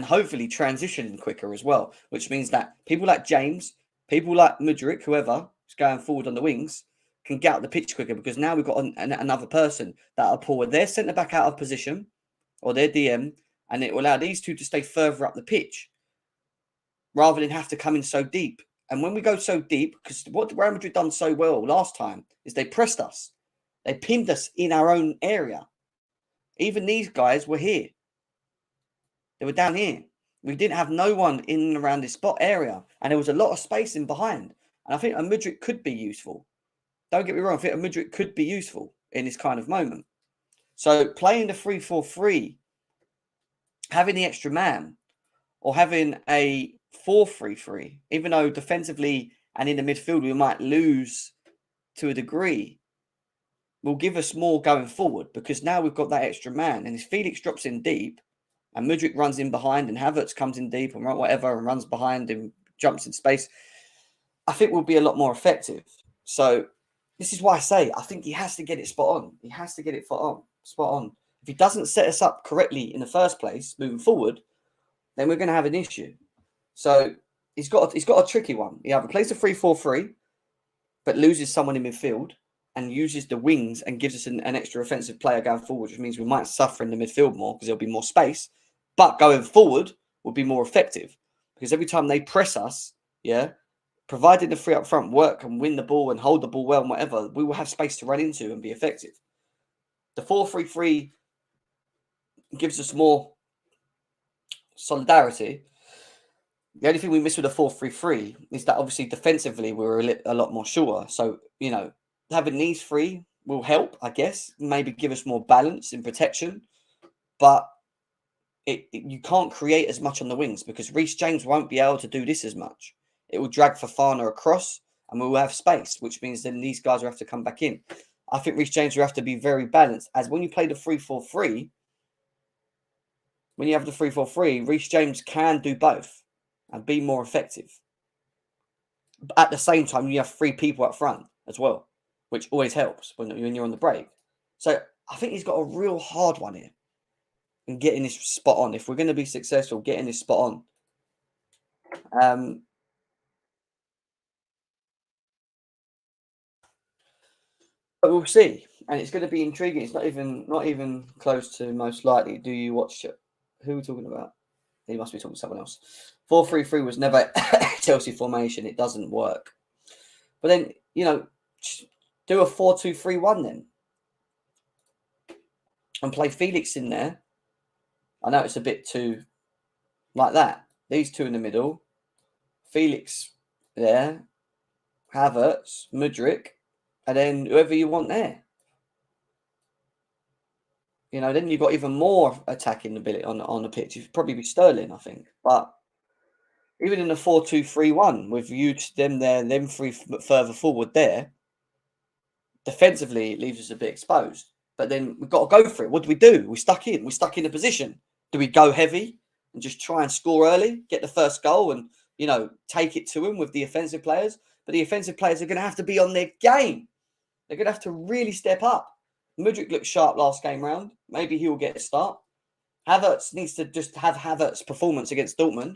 hopefully transitioning quicker as well, which means that people like James, people like Madrid, whoever is going forward on the wings, can get out the pitch quicker, because now we've got another person that will pull their centre back out of position or their DM, and it will allow these two to stay further up the pitch rather than have to come in so deep. And when we go so deep, because what Real Madrid done so well last time is they pressed us. They pinned us in our own area. Even these guys were here. They were down here. We didn't have no one in and around this spot area. And there was a lot of space in behind. And I think a Madrid could be useful. Don't get me wrong. I think a Madrid could be useful in this kind of moment. So playing the 3-4-3, having the extra man, or having a 4-3-3, even though defensively and in the midfield we might lose to a degree, will give us more going forward, because now we've got that extra man. And if Felix drops in deep and Mudryk runs in behind and Havertz comes in deep and whatever and runs behind and jumps in space, I think we'll be a lot more effective. So this is why I say I think he has to get it spot on. He has to get it spot on. If he doesn't set us up correctly in the first place, moving forward, then we're going to have an issue. So he's got a tricky one. He either plays a 3-4-3, but loses someone in midfield and uses the wings and gives us an extra offensive player going forward, which means we might suffer in the midfield more because there'll be more space. But going forward will be more effective, because every time they press us, provided the three up front work and win the ball and hold the ball well and whatever, we will have space to run into and be effective. The 4-3-3 gives us more solidarity. The only thing we miss with a 4-3-3 is that obviously defensively we're a lot more sure. So, having these three will help, I guess, maybe give us more balance in protection. But you can't create as much on the wings, because Reece James won't be able to do this as much. It will drag Fofana across and we will have space, which means then these guys will have to come back in. I think Reece James will have to be very balanced, as when you play the 3-4-3, when you have the 3-4-3, Reece James can do both and be more effective. But at the same time, you have three people up front as well, which always helps when you're on the break. So I think he's got a real hard one here in getting this spot on. If we're going to be successful, getting this spot on. But we'll see. And it's going to be intriguing. It's not even close to most likely. Do you watch it? Who are we talking about? He must be talking to someone else. 4-3-3 was never Chelsea formation. It doesn't work. But then, do a 4-2-3-1 then. And play Felix in there. I know it's a bit too like that. These two in the middle. Felix there. Havertz, Mudryk, and then whoever you want there. Then you've got even more attacking ability on the pitch. It'd probably be Sterling, I think. But even in the 4-2-3-1, with them there, them three further forward there, defensively it leaves us a bit exposed. But then we've got to go for it. What do? We're stuck in a position. Do we go heavy and just try and score early, get the first goal and, take it to them with the offensive players? But the offensive players are going to have to be on their game. They're going to have to really step up. Mudryk looked sharp last game round. Maybe he will get a start. Havertz needs to just have Havertz's performance against Dortmund.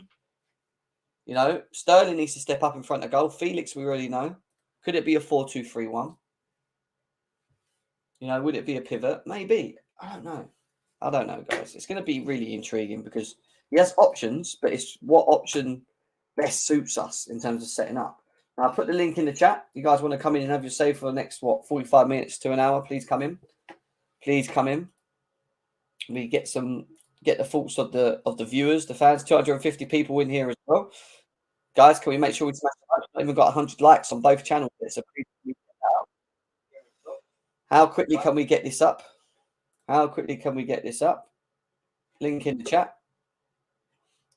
Sterling needs to step up in front of goal. Felix, we already know. Could it be a 4-2-3-1? Would it be a pivot? Maybe. I don't know, guys. It's going to be really intriguing, because he has options, but it's what option best suits us in terms of setting up. Now, I'll put the link in the chat. You guys want to come in and have your save for the next, 45 minutes to an hour? Please come in. We get the thoughts of the viewers, the fans. 250 people in here as well. Guys, can we make sure we smash the like? I've even got 100 likes on both channels. So please, How quickly can we get this up? Link in the chat.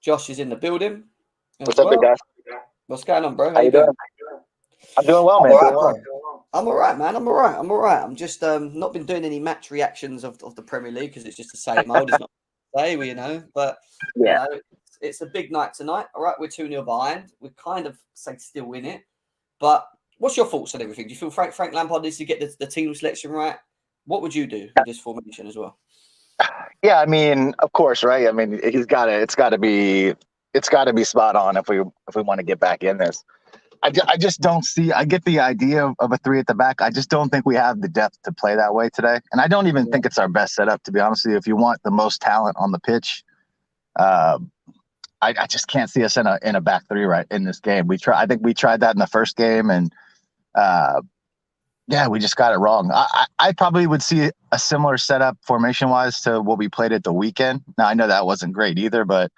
Josh is in the building. What's up, big guy? What's going on, bro? How you doing? I'm doing well, man. I'm all right, man. I'm all right. I'm just not been doing any match reactions of the Premier League because it's just the same old. It's not today, but yeah, it's a big night tonight. All right, we're 2-0 behind. We're kind of still in it. But what's your thoughts on everything? Do you feel Frank Lampard needs to get the team selection right? What would you do with this formation as well? Yeah, I mean, of course, right? I mean, it's got to be spot on if we want to get back in this. I just don't see. I get the idea of a 3 at the back. I just don't think we have the depth to play that way today, and I don't even think it's our best setup, to be honest with you. If you want the most talent on the pitch, I just can't see us in a back 3 right in this game. I think we tried that in the first game, and we just got it wrong. I probably would see a similar setup formation wise to what we played at the weekend. Now I know that wasn't great either, but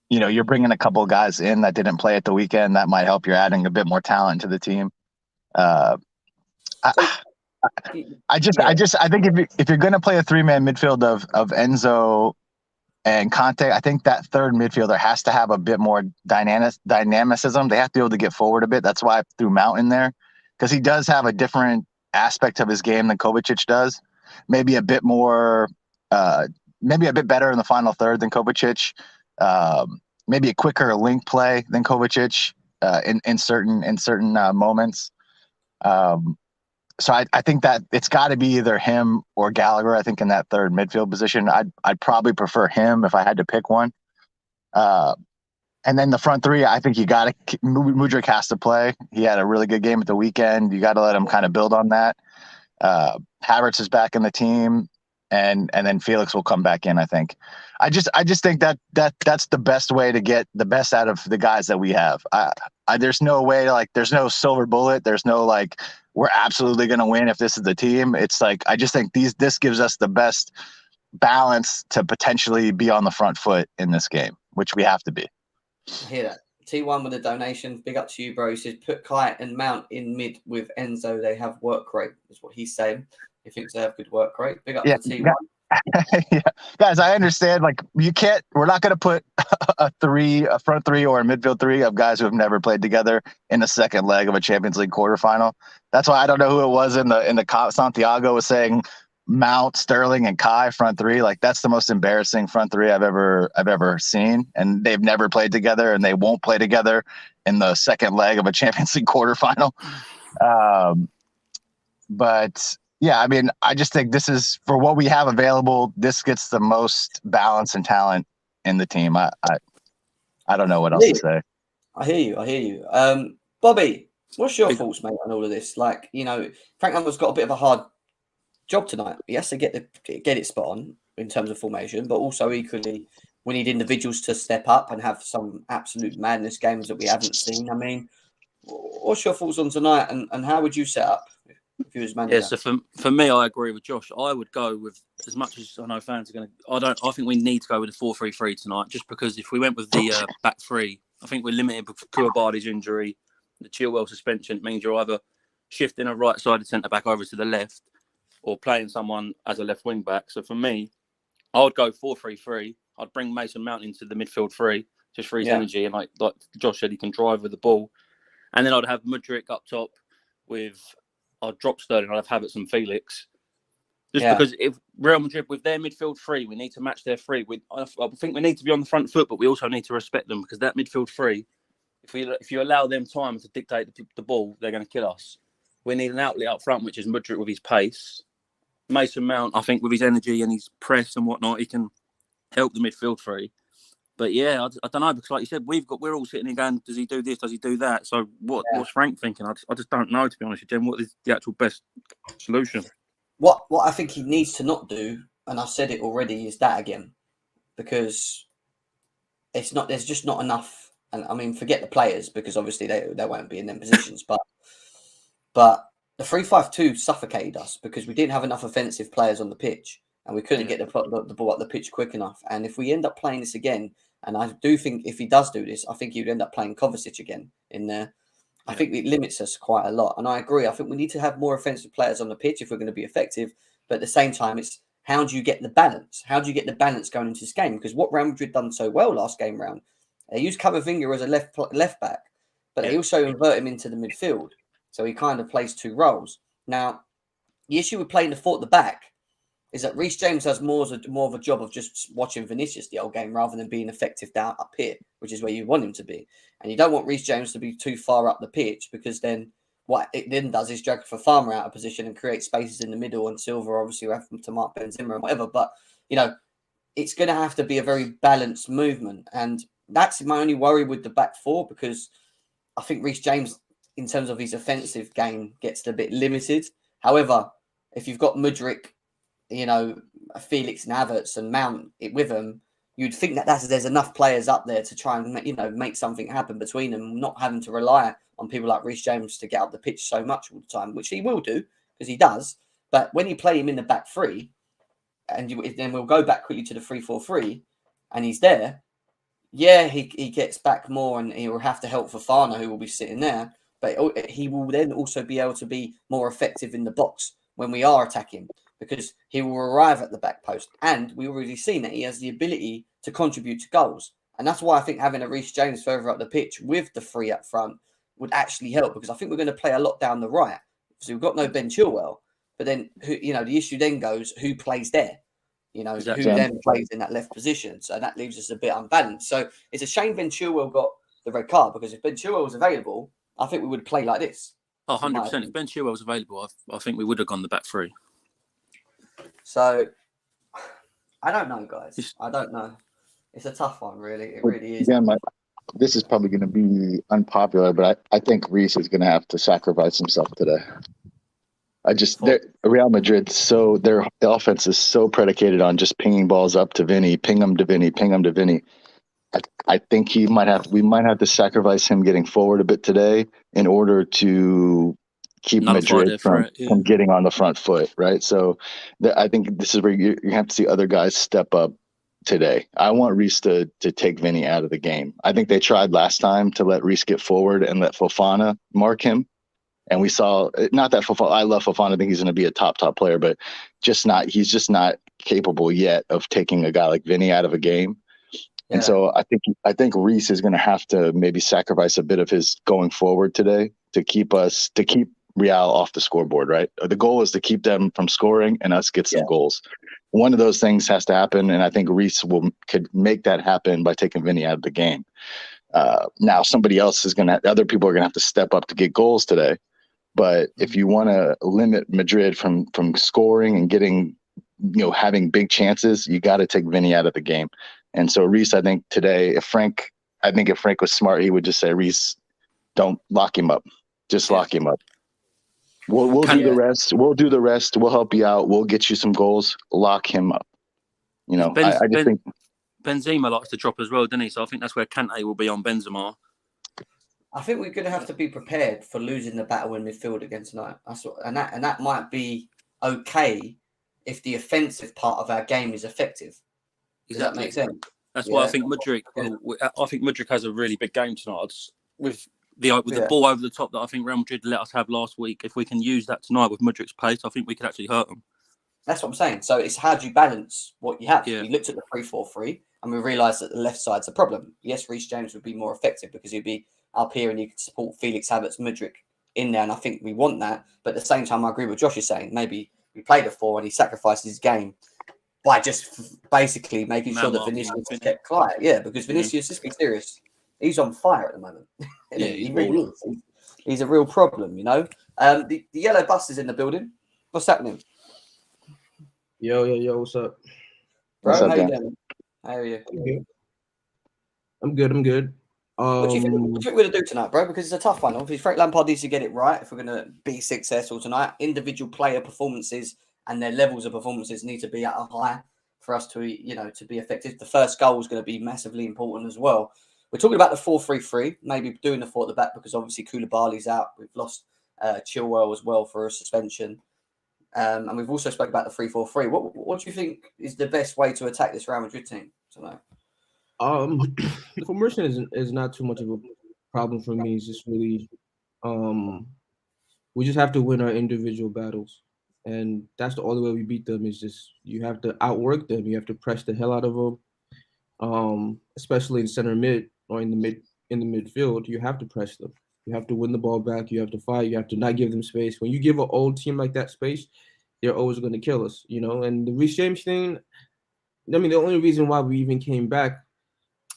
you're bringing a couple of guys in that didn't play at the weekend. That might help. You're adding a bit more talent to the team. I think if you're going to play a 3-man midfield of Enzo and Kante, I think that third midfielder has to have a bit more dynamicism. They have to be able to get forward a bit. That's why I threw Mount in there, because he does have a different aspect of his game than Kovacic does. Maybe a bit more, maybe a bit better in the final third than Kovacic. Maybe a quicker link play than Kovacic in certain moments. So I think that it's got to be either him or Gallagher. I think in that third midfield position, I'd probably prefer him if I had to pick one. And then the front 3, I think Mudryk has to play. He had a really good game at the weekend. You got to let him kind of build on that. Havertz is back in the team, and then Felix will come back in, I think. I just think that's the best way to get the best out of the guys that we have. There's no way, there's no silver bullet. There's no we're absolutely going to win if this is the team. It's I just think this gives us the best balance to potentially be on the front foot in this game, which we have to be. I hear that. T1 with a donation. Big up to you, bro. He says, put Kai and Mount in mid with Enzo. They have work rate, is what he's saying. He thinks they have good work rate. Big up to T1. Yeah. Guys, I understand. We're not going to put a front 3 or a midfield 3 of guys who have never played together in the second leg of a Champions League quarterfinal. That's why I don't know who it was in the Santiago was saying Mount, Sterling, and Kai front 3. That's the most embarrassing front 3 I've ever seen, and they've never played together, and they won't play together in the second leg of a Champions League quarterfinal. But yeah, I mean, I just think this is, for what we have available, this gets the most balance and talent in the team. I don't know what else to say. I hear you. Bobby, what's your thoughts, mate, on all of this? Frank Lampard's got a bit of a hard job tonight. He has to get it spot on in terms of formation, but also equally we need individuals to step up and have some absolute madness games that we haven't seen. I mean, what's your thoughts on tonight, and how would you set up if you was manager? Yeah, so for me, I agree with Josh. I would go with, as much as I know fans are going to, I think we need to go with the 4-3-3 tonight, just because if we went with the back 3, I think we're limited with Koulibaly's injury, the Chilwell suspension. It means you're either shifting a right-sided centre-back over to the left or playing someone as a left wing-back. So for me, I would go 4-3-3. I'd bring Mason Mount into the midfield 3, just for his energy. And like Josh said, he can drive with the ball. And then I'd have Mudryk up top I'd drop Sterling. I'd have Havertz and Felix. Because if Real Madrid, with their midfield 3, we need to match their 3. I think we need to be on the front foot, but we also need to respect them, because that midfield 3, if you allow them time to dictate the ball, they're going to kill us. We need an outlet up front, which is Mudryk with his pace. Mason Mount, I think, with his energy and his press and whatnot, he can help the midfield 3. But yeah, I don't know, because like you said, we're all sitting here going, does he do this? Does he do that? So what's Frank thinking? I just don't know, to be honest with you, Jen. What is the actual best solution? What I think he needs to not do, and I've said it already, is that again, because there's just not enough. And I mean, forget the players, because obviously they won't be in them positions, but the 3-5-2 suffocated us because we didn't have enough offensive players on the pitch, and we couldn't get the ball up the pitch quick enough. And if we end up playing this again, and I do think if he does do this, I think he would end up playing Kovacic again in there. I think it limits us quite a lot. And I agree. I think we need to have more offensive players on the pitch if we're going to be effective. But at the same time, it's how do you get the balance? How do you get the balance going into this game? Because what Real Madrid done so well last game round, they used Camavinga as a left back, but they also invert him into the midfield. So he kind of plays two roles. Now, the issue with playing the four at the back is that Reece James has more of a job of just watching Vinicius the whole game rather than being effective down up here, which is where you want him to be. And you don't want Reece James to be too far up the pitch because then what it then does is drag Fofana out of position and create spaces in the middle, and Silva obviously will have to mark Benzema and whatever. But, it's going to have to be a very balanced movement. And that's my only worry with the back four, because I think Reece James, in terms of his offensive game, gets a bit limited. However, if you've got Mudryk, Felix and Havertz and Mount it with them, you'd think that there's enough players up there to try and make something happen between them, not having to rely on people like Reece James to get up the pitch so much all the time, which he will do because he does. But when you play him in the back three, and then we'll go back quickly to the 3-4-3, and he's there. Yeah, he gets back more, and he will have to help Fofana, who will be sitting there. But he will then also be able to be more effective in the box when we are attacking, because he will arrive at the back post. And we've already seen that he has the ability to contribute to goals. And that's why I think having a Reece James further up the pitch with the three up front would actually help, because I think we're going to play a lot down the right. So we've got no Ben Chilwell. But then, the issue then goes, who plays there? Exactly. Who then plays in that left position? So that leaves us a bit unbalanced. So it's a shame Ben Chilwell got the red card, because if Ben Chilwell was available, I think we would play like this. 100%. If Ben Chilwell was available, I think we would have gone the back three. So, I don't know, guys. I don't know. It's a tough one, really. It really is. Again, this is probably going to be unpopular, but I think Reece is going to have to sacrifice himself today. Real Madrid, so their offense is so predicated on just pinging balls up to Vinny, ping them to Vinny, ping them to Vinny. I think we might have to sacrifice him getting forward a bit today in order to keep Madrid from getting on the front foot, right? So I think this is where you have to see other guys step up today. I want Reece to take Vinny out of the game. I think they tried last time to let Reece get forward and let Fofana mark him. And we saw, not that Fofana, I love Fofana, I think he's going to be a top player, but he's just not capable yet of taking a guy like Vinny out of a game. Yeah. And so I think Reece is going to have to maybe sacrifice a bit of his going forward today to keep Real off the scoreboard, right? The goal is to keep them from scoring and us get some goals. One of those things has to happen, and I think Reece could make that happen by taking Vinny out of the game. Now somebody else other people are going to have to step up to get goals today. But if you want to limit Madrid from scoring and getting, having big chances, you got to take Vinny out of the game. And so Reece, I think today, if Frank was smart, he would just say, Reece, don't lock him up. Just lock him up. We'll do the rest. We'll do the rest. We'll help you out. We'll get you some goals. Lock him up. I just think Benzema likes to drop as well, doesn't he? So I think that's where Kante will be on Benzema. I think we're going to have to be prepared for losing the battle in midfield again tonight. That might be okay if the offensive part of our game is effective. Does that make sense? That's why I think Mudryk. I think Mudryk has a really big game tonight with the ball over the top that I think Real Madrid let us have last week. If we can use that tonight with Mudryk's pace, I think we could actually hurt them. That's what I'm saying. So it's how do you balance what you have? Yeah. We looked at the 3-4-3 and we realised that the left side's a problem. Yes, Reece James would be more effective because he'd be up here and you could support Felix Havertz, Mudryk in there, and I think we want that. But at the same time, I agree with Josh is saying. Maybe we play the 4 and he sacrifices his game by just basically making sure that Vinicius is kept quiet. Yeah, because Vinicius, let's be serious, he's on fire at the moment. He really is. He's a real problem, The yellow bus is in the building. What's happening? Yo, what's up? Bro, how you doing? How are you? I'm good. What do you think we're going to do tonight, bro? Because it's a tough one. Obviously, Frank Lampard needs to get it right if we're going to be successful tonight. Individual player performances and their levels of performances need to be at a high for us to, to be effective. The first goal is going to be massively important as well. We're talking about the 4-3-3, maybe doing the 4 at the back because obviously Koulibaly's out. We've lost Chilwell as well for a suspension. And we've also spoken about the 3-4-3. What do you think is the best way to attack this Real Madrid team tonight? The formation is not too much of a problem for me. It's just really We just have to win our individual battles, and that's the only way we beat them. Is just you have to outwork them. You have to press the hell out of them. Especially in center mid or in the midfield, you have to press them. You have to win the ball back. You have to fight. You have to not give them space. When you give an old team like that space, they're always going to kill us, you know. And the Reece James thing, I mean, the only reason why we even came back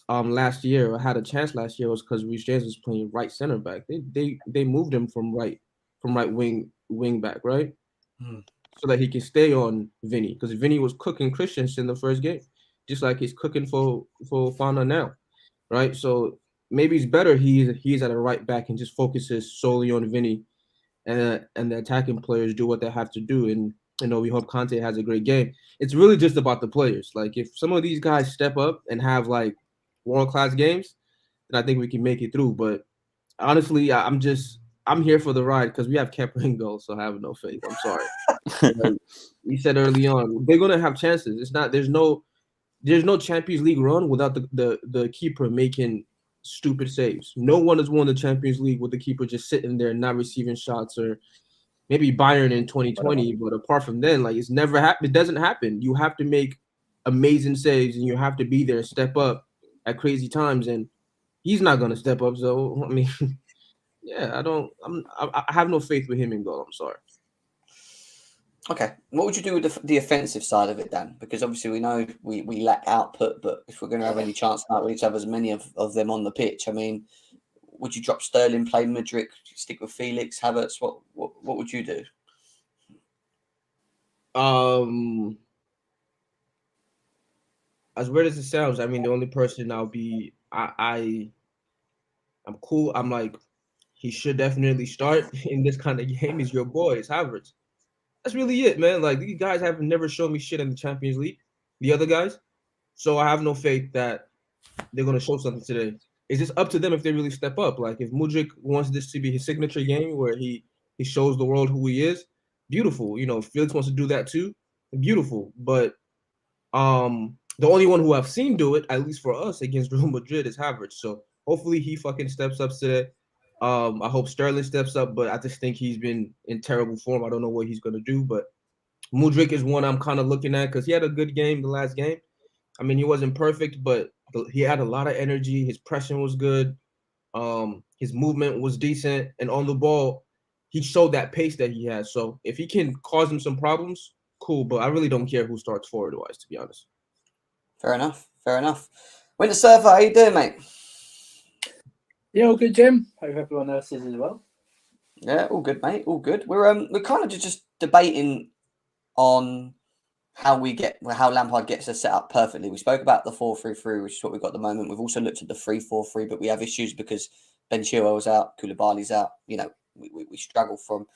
last year or had a chance last year was because Reece James was playing right center back. They moved him from right wing back, right? So that he can stay on Vinny, because Vinny was cooking Christensen the first game, just like he's cooking for Fana now, right? So maybe it's better he's at a right back and just focuses solely on Vinny, and the attacking players do what they have to do. And you know, we hope Kante has a great game. It's really just about the players. Like if some of these guys step up and have like world-class games, then I think we can make it through. But honestly, I'm here for the ride because we have Kemper in goal, so I have no faith. I'm sorry. Like we said early on, they're gonna have chances. It's not there's no Champions League run without the keeper making stupid saves. No one has won the Champions League with the keeper just sitting there not receiving shots, or maybe Bayern in 2020. But apart from then, like it's never happened. It doesn't happen. You have to make amazing saves and you have to be there and step up at crazy times. And he's not gonna step up. So I mean, yeah, I have no faith with him in goal. I'm sorry. Okay, what would you do with the offensive side of it, Dan? Because obviously we know we lack output, but if we're going to have any chance tonight, we need to have as many of them on the pitch. I mean, would you drop Sterling, play Madrid, stick with Felix, Havertz? What would you do? As weird as it sounds, I mean, the only person I'll be, I'm cool. I'm like, he should definitely start in this kind of game is your boy, it's Havertz. That's really it, man. Like these guys have never shown me shit in the Champions League, the other guys. So I have no faith that they're gonna show something today. It's just up to them if they really step up. Like if Mudryk wants this to be his signature game where he shows the world who he is, beautiful. You know, if Felix wants to do that too, beautiful. But the only one who I've seen do it, at least for us against Real Madrid, is Havertz. So hopefully he fucking steps up today. I hope Sterling steps up, but I just think he's been in terrible form. I don't know what he's going to do, but Mudryk is one I'm kind of looking at because he had a good game the last game. I mean, he wasn't perfect, but he had a lot of energy. His pressing was good. His movement was decent. And on the ball, he showed that pace that he has. So if he can cause him some problems, cool. But I really don't care who starts forward-wise, to be honest. Fair enough. Winter Surfer, how you doing, mate? Yeah, all good, Jim. Hope everyone else is as well. Yeah, all good, mate. All good. We're kind of just debating on how Lampard gets us set up perfectly. We spoke about the 4-3-3, which is what we've got at the moment. We've also looked at the 3-4-3, but we have issues because Ben Chilwell's out, Koulibaly's out. You know, we struggle from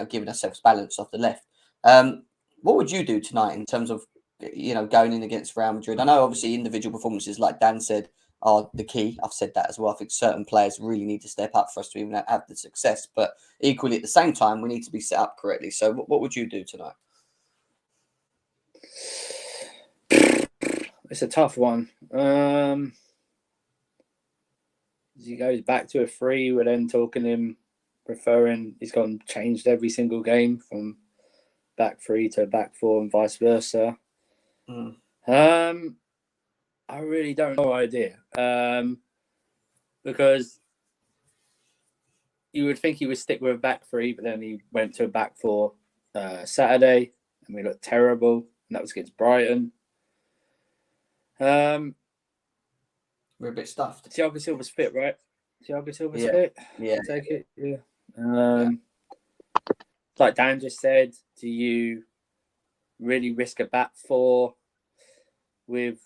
giving ourselves balance off the left. What would you do tonight in terms of going in against Real Madrid? I know obviously individual performances, like Dan said, are the key. I've said that as well. I think certain players really need to step up for us to even have the success. But equally, at the same time, we need to be set up correctly. So what would you do tonight? It's a tough one. He goes back to a 3. We're then talking him preferring he's gone changed every single game from back 3 to back 4 and vice versa. I really don't know idea. Because you would think he would stick with a back 3, but then he went to a back 4 Saturday, and we looked terrible, and that was against Brighton. We're a bit stuffed. Thiago Silva's fit, right? Thiago Silva's fit? Yeah. Take it, yeah. Like Dan just said, do you really risk a back 4 with...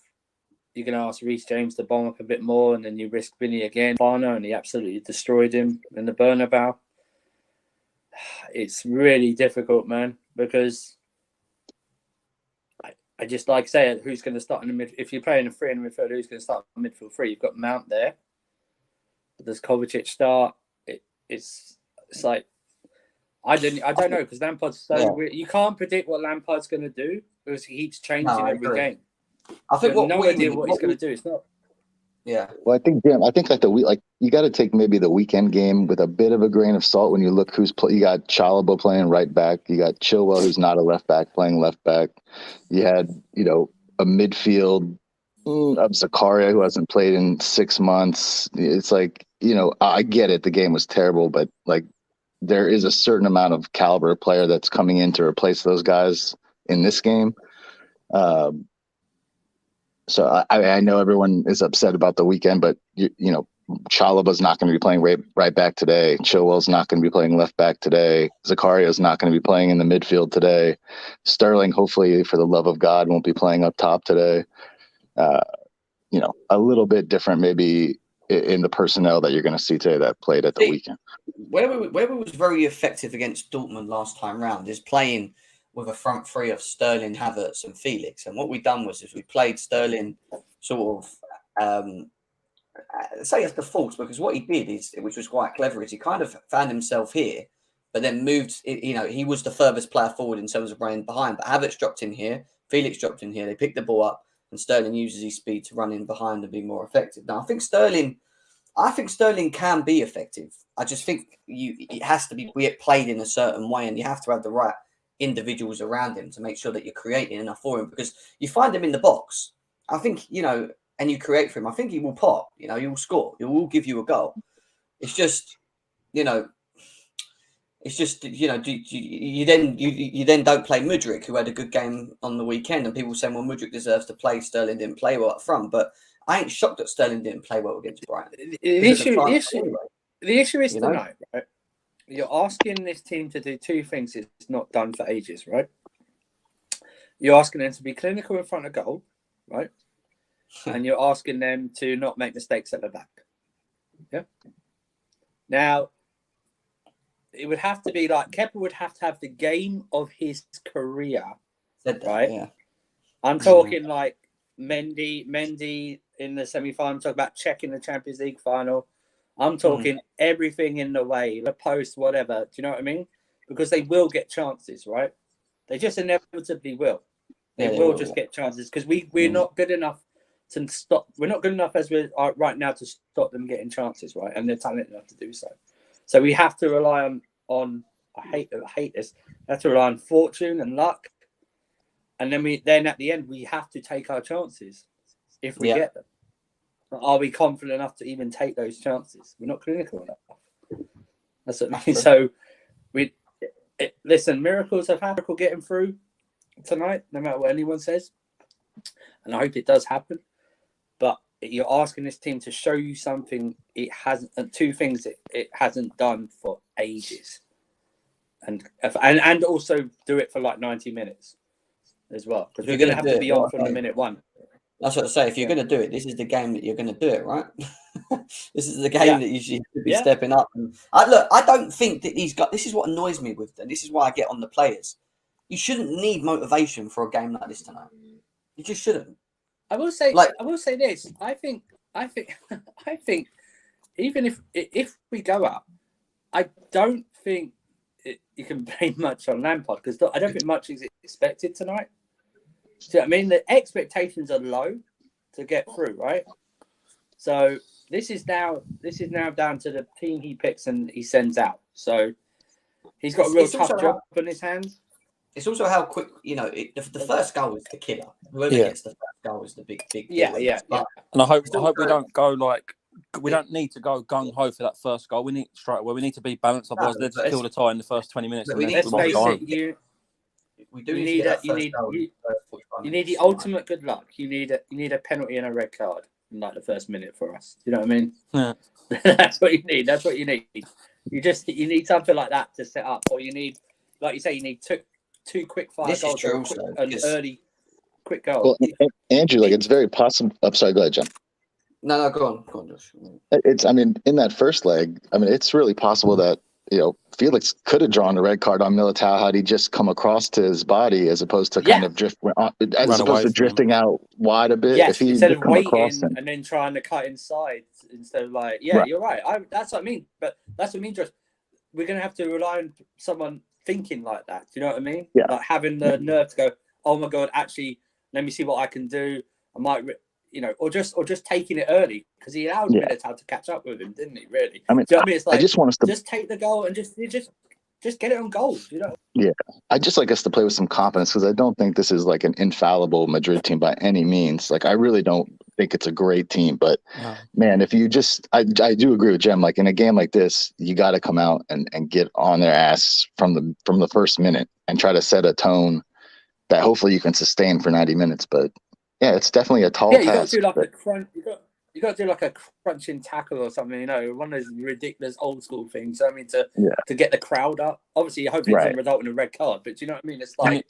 You're going to ask Reece James to bomb up a bit more, and then you risk Vinny again. Fana, and he absolutely destroyed him in the Bernabeu. It's really difficult, man, because I just like say who's going to start in the mid. If you're playing a 3 in the midfield, who's going to start in the midfield 3? You've got Mount there. Does Kovacic start? It's like I don't know, because Lampard's so weird. You can't predict what Lampard's going to do because he keeps changing every game. I think no idea what he's going to do. It's not. Yeah. Well, I think Jim, I think like you got to take maybe the weekend game with a bit of a grain of salt when you look you got Chalobah playing right back, you got Chilwell who's not a left back playing left back, you had a midfield of Zakaria who hasn't played in 6 months. It's like I get it, the game was terrible, but like there is a certain amount of caliber player that's coming in to replace those guys in this game. So I know everyone is upset about the weekend, but Chalobah's not going to be playing right back today. Chilwell's not going to be playing left back today. Zakaria's not going to be playing in the midfield today. Sterling, hopefully, for the love of God, won't be playing up top today. A little bit different maybe in the personnel that you're going to see today that played at the weekend. Where we was very effective against Dortmund last time round is playing with a front three of Sterling, Havertz, and Felix. And what we done was we played Sterling sort of say as the false, because what he did is, which was quite clever, is he kind of found himself here, but then moved. He was the furthest player forward in terms of running behind. But Havertz dropped in here, Felix dropped in here. They picked the ball up, and Sterling uses his speed to run in behind and be more effective. Now, I think Sterling can be effective. I just think it has to be played in a certain way, and you have to have the right individuals around him to make sure that you're creating enough for him, because you find him in the box, I think, and you create for him, I think he will pop, he will score, he will give you a goal. It's just, you then don't play Mudryk, who had a good game on the weekend, and people saying, well, Mudryk deserves to play, Sterling didn't play well up front, but I ain't shocked that Sterling didn't play well against Brighton. The issue is tonight, right? You're asking this team to do two things it's not done for ages, right? You're asking them to be clinical in front of goal, right? And you're asking them to not make mistakes at the back. Yeah. Now, it would have to be like Kepa would have to have the game of his career, right? Yeah. I'm talking like Mendy in the semi-final. I'm talking about Czech in the Champions League final. I'm talking everything in the way, the post, whatever. Do you know what I mean? Because they will get chances, right? They just inevitably will. They will just get chances because we're not good enough to stop. We're not good enough as we are right now to stop them getting chances, right? And they're talented enough to do so. So we have to rely on. I hate this. We have to rely on fortune and luck, and then at the end we have to take our chances if we get them. Are we confident enough to even take those chances? We're not clinical enough. That's what I mean. So listen, miracles have happened. Miracle getting through tonight, no matter what anyone says. And I hope it does happen. But you're asking this team to show you something it hasn't, and two things it hasn't done for ages. And also do it for like 90 minutes as well. Because we're going to have to be on from the minute one. That's what I say. If you're going to do it, this is the game that you're going to do it, right? This is the game that you should be stepping up. And I don't think that he's got. This is what annoys me with them. This is why I get on the players. You shouldn't need motivation for a game like this tonight. You just shouldn't. I will say this. I think. Even if we go up, I don't think you can blame much on Lampard because I don't think much is expected tonight. So, I mean, the expectations are low to get through, right? So this is now down to the team he picks and he sends out. So he's got a real tough job on his hands. It's also how quick, the first goal is the killer. Whoever gets the first goal is the big deal. Yeah. And I hope we don't go like. We don't need to go gung ho for that first goal. We need straight away. We need to be balanced. Otherwise, they'll just kill the tie in the first 20 minutes. We need the ultimate good luck. You need a penalty and a red card in like the first minute for us. You know what I mean? Yeah. That's what you need. That's what you need. You need something like that to set up, or you need, like you say, you need two quick fire goals, an early quick goal. Well, Andrew, it's very possible. I'm sorry. Go ahead, John. No, go on, Josh. In that first leg, it's really possible that, Felix could have drawn a red card on Militao had he just come across to his body as opposed to drifting out wide a bit. Yes, if he instead of waiting and then trying to cut inside instead of right. You're right. That's what I mean. But that's what I mean, Josh. We're going to have to rely on someone thinking like that. Do you know what I mean? Yeah. Like having the nerve to go, oh my God, actually, let me see what I can do. I might, or just taking it early because he allowed Militao to catch up with him, didn't he? Really? I mean, Do you know what I mean? It's like I just want us to just take the goal and just get it on goal. You know? Yeah, I just like us to play with some confidence because I don't think this is like an infallible Madrid team by any means. Like, I really don't think it's a great team, but man, if you just, I do agree with Jem. Like in a game like this, you got to come out and get on their ass from the first minute and try to set a tone that hopefully you can sustain for 90 minutes. But yeah, it's definitely a tall task. You got to do like a crunch. You got to do like a crunching tackle or something, one of those ridiculous old school things. I mean, to get the crowd up. Obviously, you hope it doesn't result in a red card, but do you know what I mean? It's like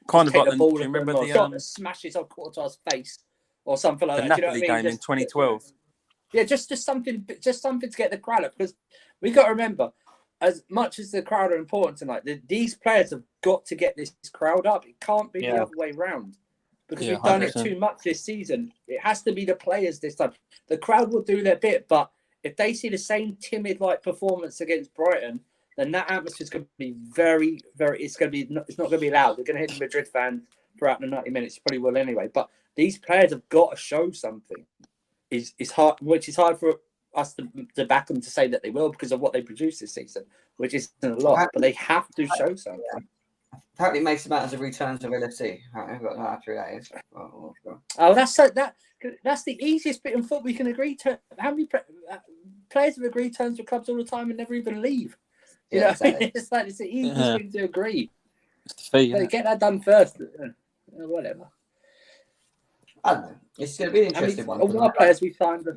kind of like the ball. Do you remember the shot that smashes off Courtois' face or something like the that? Napoli Do you know what I mean? game in 2012? Yeah, just something to get the crowd up, because we got to remember, as much as the crowd are important tonight, these players have got to get this crowd up. It can't be the other way round. Because we've done 100%. It too much this season. It has to be the players this time. The crowd will do their bit, but if they see the same timid performance against Brighton, then that atmosphere is going to be very, very. It's not going to be loud. They're going to hit the Madrid fans throughout the 90 minutes. Probably will anyway. But these players have got to show something. Is hard, which is hard for us to back them to say that they will because of what they produced this season, which isn't a lot. But they have to show something. Apparently, Mason Mount has a return to LFC. I've got no idea that is. That's the easiest bit in football we can agree to. How many players have agreed terms with clubs all the time and never even leave? You know, exactly. It's the easiest thing to agree. It's the fee. So get that done first. Whatever. I don't know. It's going to be an interesting one. All our players we signed.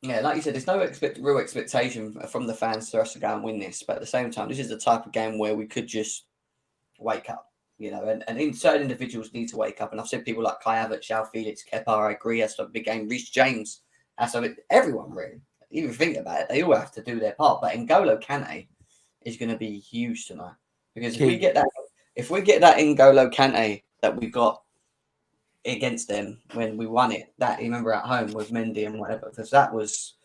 Yeah, like you said, there's no real expectation from the fans for us to go and win this. But at the same time, this is the type of game where we could just wake up, and certain individuals need to wake up. And I've said people like Kai Havertz, João Felix, Kepa, I agree, that's a big game. Reece James, everyone really. Even think about it, they all have to do their part. But N'Golo Kante is going to be huge tonight, because if we get that N'Golo Kante that we got against them when we won it, that you remember at home with Mendy and whatever, because that was,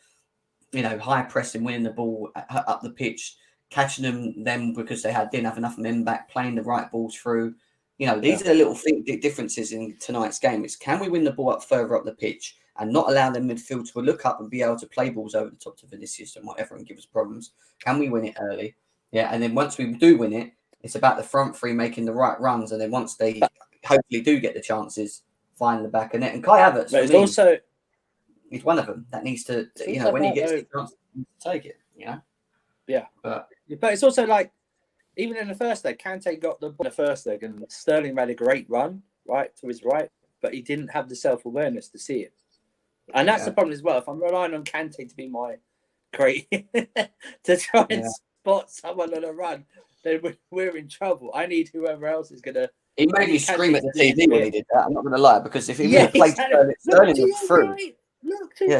high pressing, winning the ball up the pitch, catching them because they didn't have enough men back, playing the right balls through. These are the little differences in tonight's game. It's can we win the ball further up the pitch and not allow them midfield to look up and be able to play balls over the top to Vinicius and whatever and give us problems? Can we win it early? Yeah, and then once we do win it, it's about the front three making the right runs, and then once they hopefully do get the chances, find the back of net. And Kai Havertz, he's one of them that needs to when he gets the chance to take it. Yeah, but it's also like, even in the first leg, Kante got the ball in the first leg, and Sterling made a great run right to his right, but he didn't have the self-awareness to see it. And that's the problem as well. If I'm relying on Kante to be my great to try and spot someone on a run, then we're in trouble. I need whoever else is going to. He made me scream at the TV when he did that. I'm not going to lie, because if he would have played Sterling was through. Right.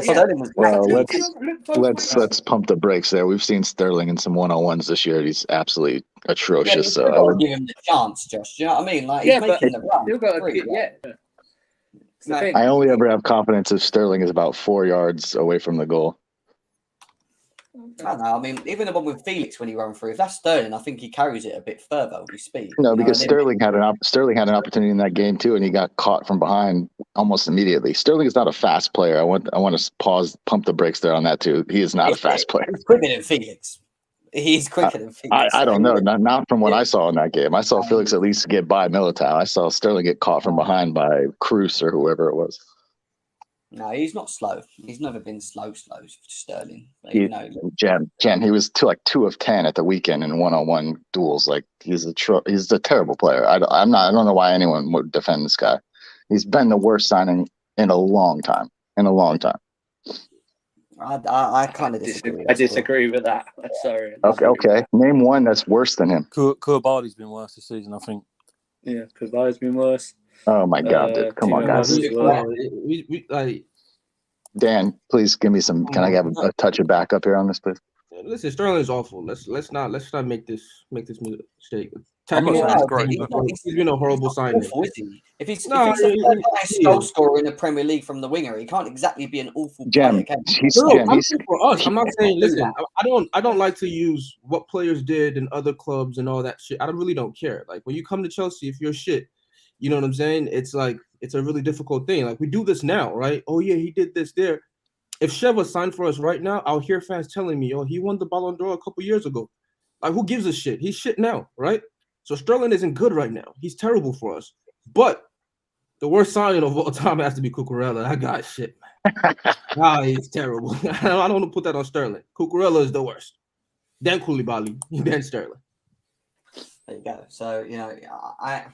Sterling was. Well, let's pump the brakes there. We've seen Sterling in some one-on-ones this year. He's absolutely atrocious. So I would give him the chance, Josh. Do you know what I mean? Like, he's making the run. Still got I only ever have confidence if Sterling is about 4 yards away from the goal. I don't know. I mean, even the one with Felix when he ran through, if that's Sterling, I think he carries it a bit further with his speed. No, because Sterling had an opportunity in that game too, and he got caught from behind almost immediately. Sterling is not a fast player. I want to pump the brakes there on that too. He is not a fast player. He's quicker than Felix. He's quicker than Felix. I don't know. Not from what I saw in that game. I saw Felix at least get by Militao. I saw Sterling get caught from behind by Cruz or whoever it was. No, he's not slow. He's never been slow, Sterling. Jen, he was 2 of 10 at the weekend in one-on-one duels. Like he's a terrible player. I don't know why anyone would defend this guy. He's been the worst signing in a long time. I kind of disagree. I disagree with that. I'm sorry. Okay. Name one that's worse than him. Koulibaly's been worse this season, I think. Yeah, Koulibaly's been worse. Oh my God, dude! Come on, guys. We Dan, please give me some. Can I have a touch of backup here on this, please? Listen, Sterling is awful. Let's not make this mistake. He's been a horrible signing. If he's the best goal scorer in the Premier League from the winger, he can't exactly be an awful player. For us. I'm not saying. Listen, I don't like to use what players did in other clubs and all that shit. I really don't care. Like when you come to Chelsea, if you're shit, you know what I'm saying? It's like It's a really difficult thing. Like we do this now, right? Oh yeah, he did this there. If Sheva signed for us right now, I'll hear fans telling me, "Oh, he won the Ballon d'Or a couple years ago." Like who gives a shit? He's shit now, right? So Sterling isn't good right now. He's terrible for us. But the worst signing of all time has to be Cucurella. That guy's shit, man. Nah, he's terrible. I don't want to put that on Sterling. Cucurella is the worst. Then Koulibaly, then Sterling. There you go. So, I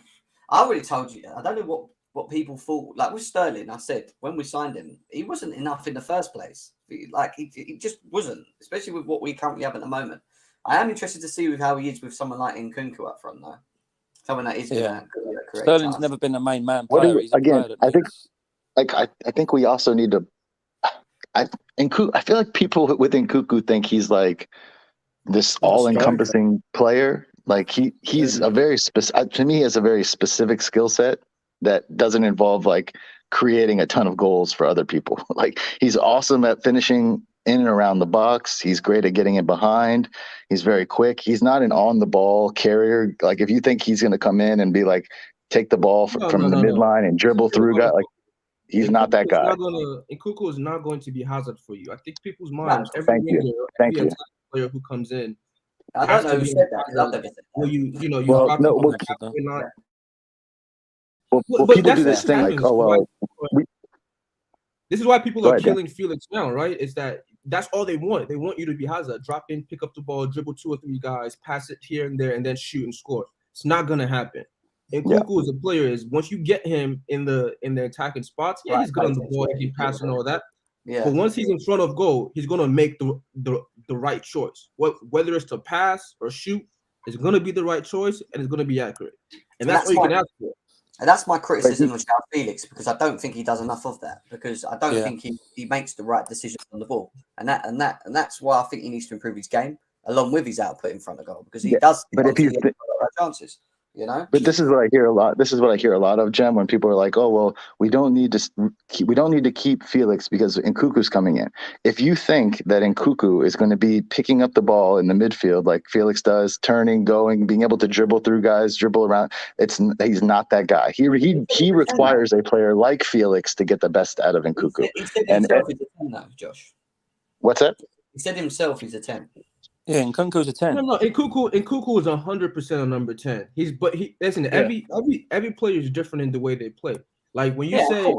already told you. I don't know what people thought. Like with Sterling, I said when we signed him, he wasn't enough in the first place. Like he just wasn't, especially with what we currently have at the moment. I am interested to see with how he is with someone like Nkunku up front, though. Someone that is going to create. Sterling's never been a main man player. He's a player that I think we also need to. I feel like people with Nkunku think he's like this all-encompassing player. Like he's a very to me, he has a very specific skill set that doesn't involve like creating a ton of goals for other people. Like he's awesome at finishing in and around the box. He's great at getting it behind. He's very quick. He's not an on-the-ball carrier. Like if you think he's going to come in and be like take the ball from the midline and dribble through guy, like he's not that guy. Nkunku is not going to be Hazard for you. I think people's minds. Thank you. Player who comes in. I don't know who said that. Well, people do this thing like, this is why people are killing Felix now, right? Is that's all they want. They want you to be Hazard, drop in, pick up the ball, dribble 2 or 3 guys, pass it here and there, and then shoot and score. It's not gonna happen. And Nkunku as a player is once you get him in the attacking spots, he's good on the ball, he can pass and all that. Yeah. But once he's in front of goal, he's gonna make the right choice. Whether it's to pass or shoot, it's gonna be the right choice and it's gonna be accurate. And that's all you can ask for. And that's my criticism of João Felix, because I don't think he does enough of that. Because I don't think he makes the right decisions on the ball, and that's why I think he needs to improve his game along with his output in front of goal, because he does. But if he's chances. But this is what I hear a lot. This is what I hear a lot of, Jem, when people are like, "Oh, well, we don't need to keep Felix because Nkunku's coming in." If you think that Nkunku is going to be picking up the ball in the midfield like Felix does, turning, going, being able to dribble through guys, dribble around, he's not that guy. He requires a player like Felix to get the best out of Nkunku. He said himself he's a 10 now, Josh. What's that? He said himself he's a 10. Yeah, Nkunku's a 10. No, Nkunku is 100% a number 10. Every player is different in the way they play. Like when you say,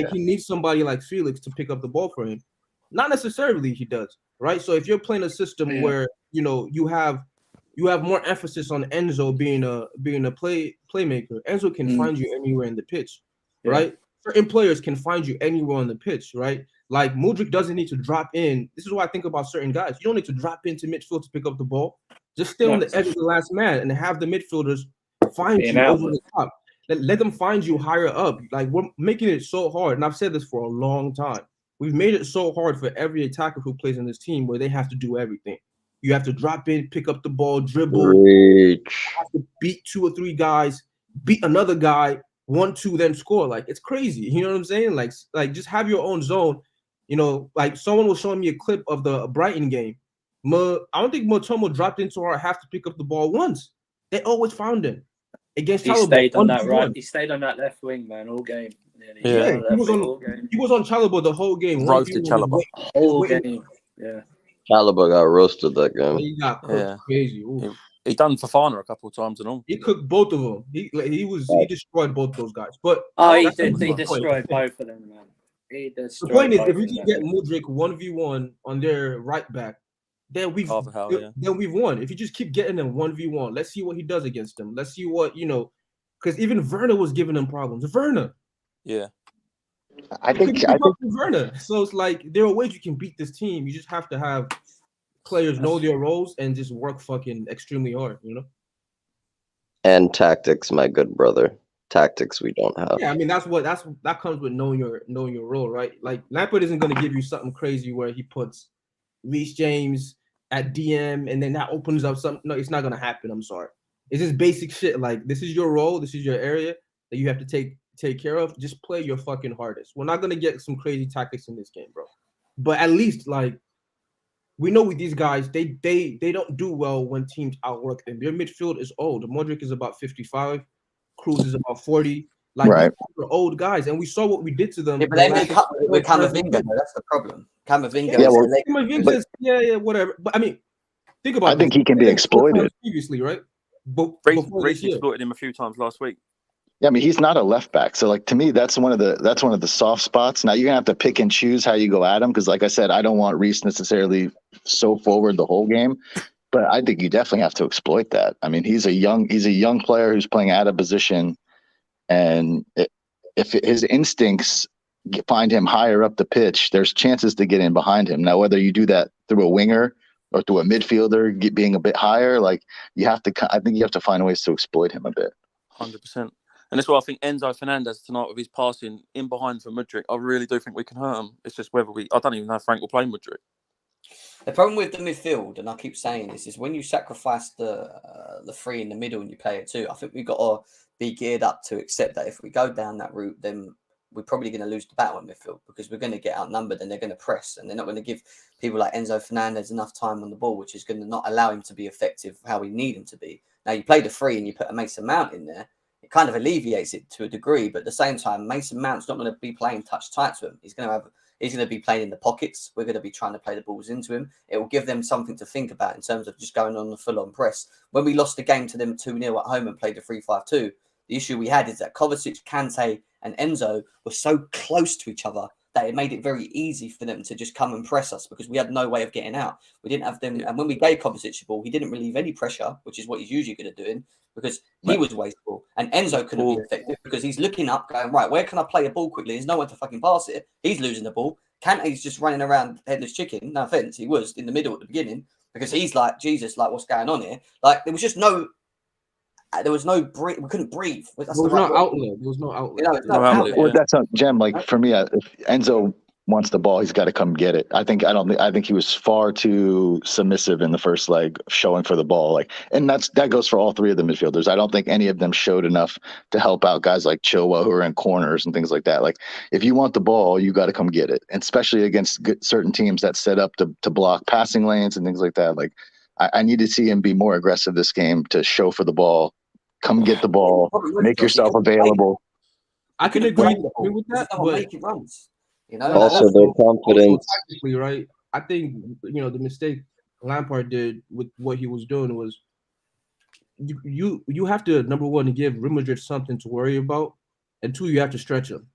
he needs somebody like Felix to pick up the ball for him. Not necessarily he does, right? So if you're playing a system where you have more emphasis on Enzo being a playmaker, Enzo can find you anywhere in the pitch, right? Certain players can find you anywhere on the pitch, right? Like Mudryk doesn't need to drop in. This is what I think about certain guys. You don't need to drop into midfield to pick up the ball. Just stay on the edge of the last man and have the midfielders find you over the top. Let them find you higher up. Like we're making it so hard, and I've said this for a long time. We've made it so hard for every attacker who plays in this team where they have to do everything. You have to drop in, pick up the ball, dribble, have to beat 2 or 3 guys, beat another guy, 1-2, then score. Like it's crazy. You know what I'm saying? Like just have your own zone. Like someone was showing me a clip of the Brighton game. I don't think Motomo dropped into our half to pick up the ball once. They always found him. Against Chalobah, stayed on that right. He stayed on that left wing, man, all game. He was on Chalobah the whole game. Roasted Chalobah. Whole game. Yeah. Chalobah got roasted that game. He got cooked crazy. He done Fofana a couple of times and all. He cooked both of them. He destroyed both those guys. But he destroyed both of them, man. The point is, if we can get Mudryk 1v1 on their right back, then we've won. If you just keep getting them 1v1, let's see what he does against them. Let's see what because even Werner was giving them problems. Werner, I think Werner. So it's like there are ways you can beat this team. You just have to have players know their roles and just work fucking extremely hard. And tactics, my good brother. Tactics we don't have. Yeah, I mean that comes with knowing your role, right? Like Lampard isn't going to give you something crazy where he puts Reece James at DM and then that opens up something. No, it's not going to happen. I'm sorry. It's just basic shit. Like this is your role, this is your area that you have to take care of. Just play your fucking hardest. We're not going to get some crazy tactics in this game, bro. But at least like we know with these guys, they don't do well when teams outwork them. Their midfield is old. Modric is about 55. Cruz is about 40. Like Right. these are old guys, and we saw what we did to them. Yeah, but they make up with Camavinga. Though. That's the problem. Camavinga. Yeah, well, Camavinga's, yeah, whatever. But I mean, think about I think this. he can be exploited. Previously, right? Before Reece this year. exploited him a few times last week. Yeah, I mean, he's not a left back. So, like, to me, that's one of the soft spots. Now, you're gonna have to pick and choose how you go at him because, like I said, I don't want Reece necessarily so forward the whole game, but I think you definitely have to exploit that. I mean, he's a young player who's playing out of position, and if his instincts find him higher up the pitch, there's chances to get in behind him. Now, whether you do that through a winger or through a midfielder being a bit higher, like I think you have to find ways to exploit him a bit. 100%. And that's why I think Enzo Fernandez tonight with his passing in behind for Madrid, I really do think we can hurt him. It's just whether I don't even know if Frank will play Madrid. The problem with the midfield, and I keep saying this, is when you sacrifice the three in the middle and you play it too, I think we've got to be geared up to accept that if we go down that route, then we're probably going to lose the battle in midfield because we're going to get outnumbered and they're going to press and they're not going to give people like Enzo Fernandez enough time on the ball, which is going to not allow him to be effective how we need him to be. Now, you play the three and you put a Mason Mount in there, it kind of alleviates it to a degree, but at the same time, Mason Mount's not going to be playing touch tight to him. He's going to be playing in the pockets. We're going to be trying to play the balls into him. It will give them something to think about in terms of just going on the full-on press. When we lost the game to them 2-0 at home and played a 3-5-2, the issue we had is that Kovacic, Kante, and Enzo were so close to each other that it made it very easy for them to just come and press us because we had no way of getting out. We didn't have them. And when we gave Kovacic the ball, he didn't relieve any pressure, which is what he's usually good at doing because he was wasteful. And Enzo couldn't be effective because he's looking up going, right, where can I play a ball quickly? There's no one to fucking pass it. He's losing the ball. Kante's just running around headless chicken. No offense. He was in the middle at the beginning because he's like, Jesus, like what's going on here? Like there was no breathe. We couldn't breathe. There was no outlet. There was no outlet. You know, no outlet. Well, that's a gem. Like for me, if Enzo wants the ball, he's got to come get it. I think he was far too submissive in the first leg, showing for the ball. Like, and that goes for all three of the midfielders. I don't think any of them showed enough to help out guys like Chilwell who are in corners and things like that. Like, if you want the ball, you got to come get it, and especially against certain teams that set up to block passing lanes and things like that. Like, I need to see him be more aggressive this game to show for the ball. Come get the ball. Make yourself available. I can agree with that. But make it runs. You know, also their confidence. Tactically, right? I think the mistake Lampard did with what he was doing was you have to, number one, to give Real Madrid something to worry about, and two, you have to stretch him,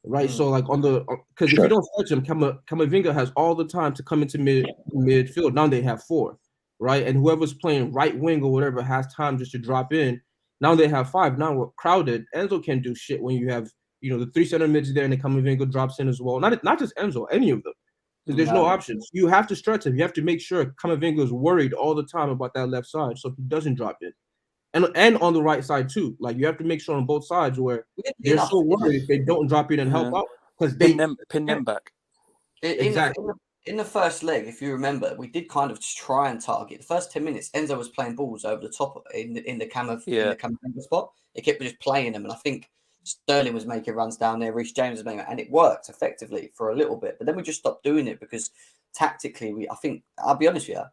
right? So like because if you don't stretch him, Camavinga has all the time to come into midfield. Now they have four, right? And whoever's playing right wing or whatever has time just to drop in. Now they have five. Now we're crowded. Enzo can't do shit when you have the three center mids there and then Camavinga drops in as well. Not just Enzo, any of them. There's no options. You have to stretch him. You have to make sure Camavinga is worried all the time about that left side so he doesn't drop in. And on the right side too. Like you have to make sure on both sides where they're so worried if they don't drop in and help out because they pin them back. Exactly. In the first leg, if you remember, we did kind of just try and target. The first 10 minutes, Enzo was playing balls over the top in the Camavinga spot. They kept just playing them, and I think Sterling was making runs down there. Reece James was making, and it worked effectively for a little bit. But then we just stopped doing it because tactically, I think I'll be honest with you.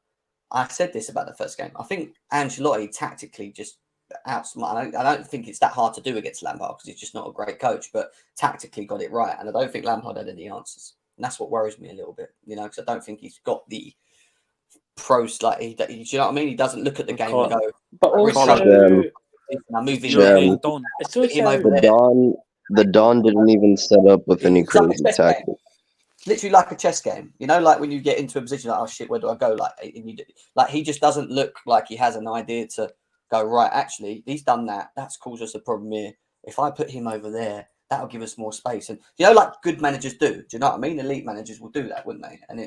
I said this about the first game. I think Ancelotti tactically just outsmart. I don't think it's that hard to do against Lampard because he's just not a great coach, but tactically got it right. And I don't think Lampard had any answers. And that's what worries me a little bit, because I don't think he's got the pros. Like, do you know what I mean? He doesn't look at the game and go, but also, the Don didn't even set up with any crazy tactics. Literally like a chess game, like when you get into a position like, oh shit, where do I go? Like he just doesn't look like he has an idea to go, right, actually, he's done that. That's caused us a problem here. If I put him over there, that'll give us more space. And, like good managers do. Do you know what I mean? Elite managers will do that, wouldn't they? And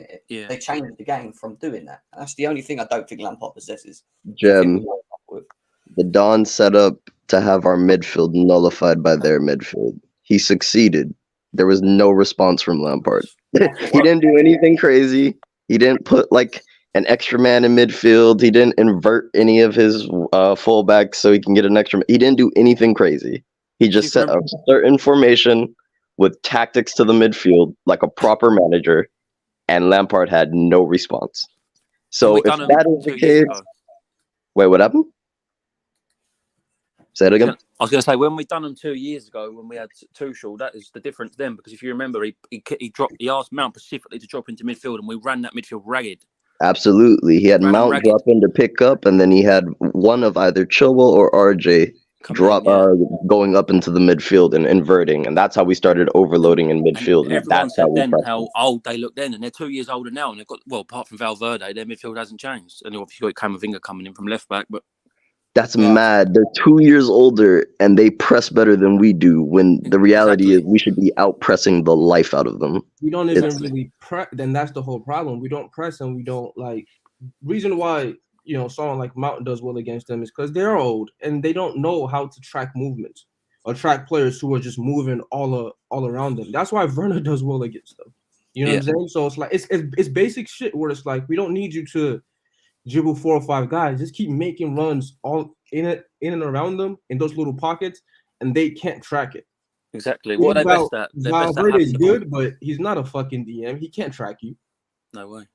they changed the game from doing that. And that's the only thing I don't think Lampard possesses. Gem, the Don set up to have our midfield nullified by their midfield. He succeeded. There was no response from Lampard. He didn't do anything crazy. He didn't put like an extra man in midfield. He didn't invert any of his fullbacks so he can get an extra. He didn't do anything crazy. He just set a certain formation with tactics to the midfield like a proper manager, and Lampard had no response. So if that is the case, wait, what happened? Say it again. I was going to say, when we done them 2 years ago, when we had Tuchel, that is the difference then. Because if you remember, he asked Mount specifically to drop into midfield, and we ran that midfield ragged. Absolutely. He had Mount drop in to pick up, and then he had one of either Chilwell or RJ going up into the midfield and inverting. And that's how we started overloading in midfield. And everyone said then how old they look then, and they're 2 years older now. And they've got, well, apart from Valverde, their midfield hasn't changed. And obviously got Camavinga coming in from left back, but that's mad. They're 2 years older and they press better than we do, when the reality is we should be out pressing the life out of them. We don't even really press. Then that's the whole problem. We don't press, and we don't like. Reason why someone like Mountain does well against them is because they're old and they don't know how to track movements or track players who are just moving all around them. That's why Werner does well against them. You know what I'm saying? So it's like it's basic shit where it's like we don't need you to dribble 4 or 5 guys. Just keep making runs all in and around them in those little pockets, and they can't track it. Exactly. What are they best at? Valverde is good, but he's not a fucking DM. He can't track you. No way.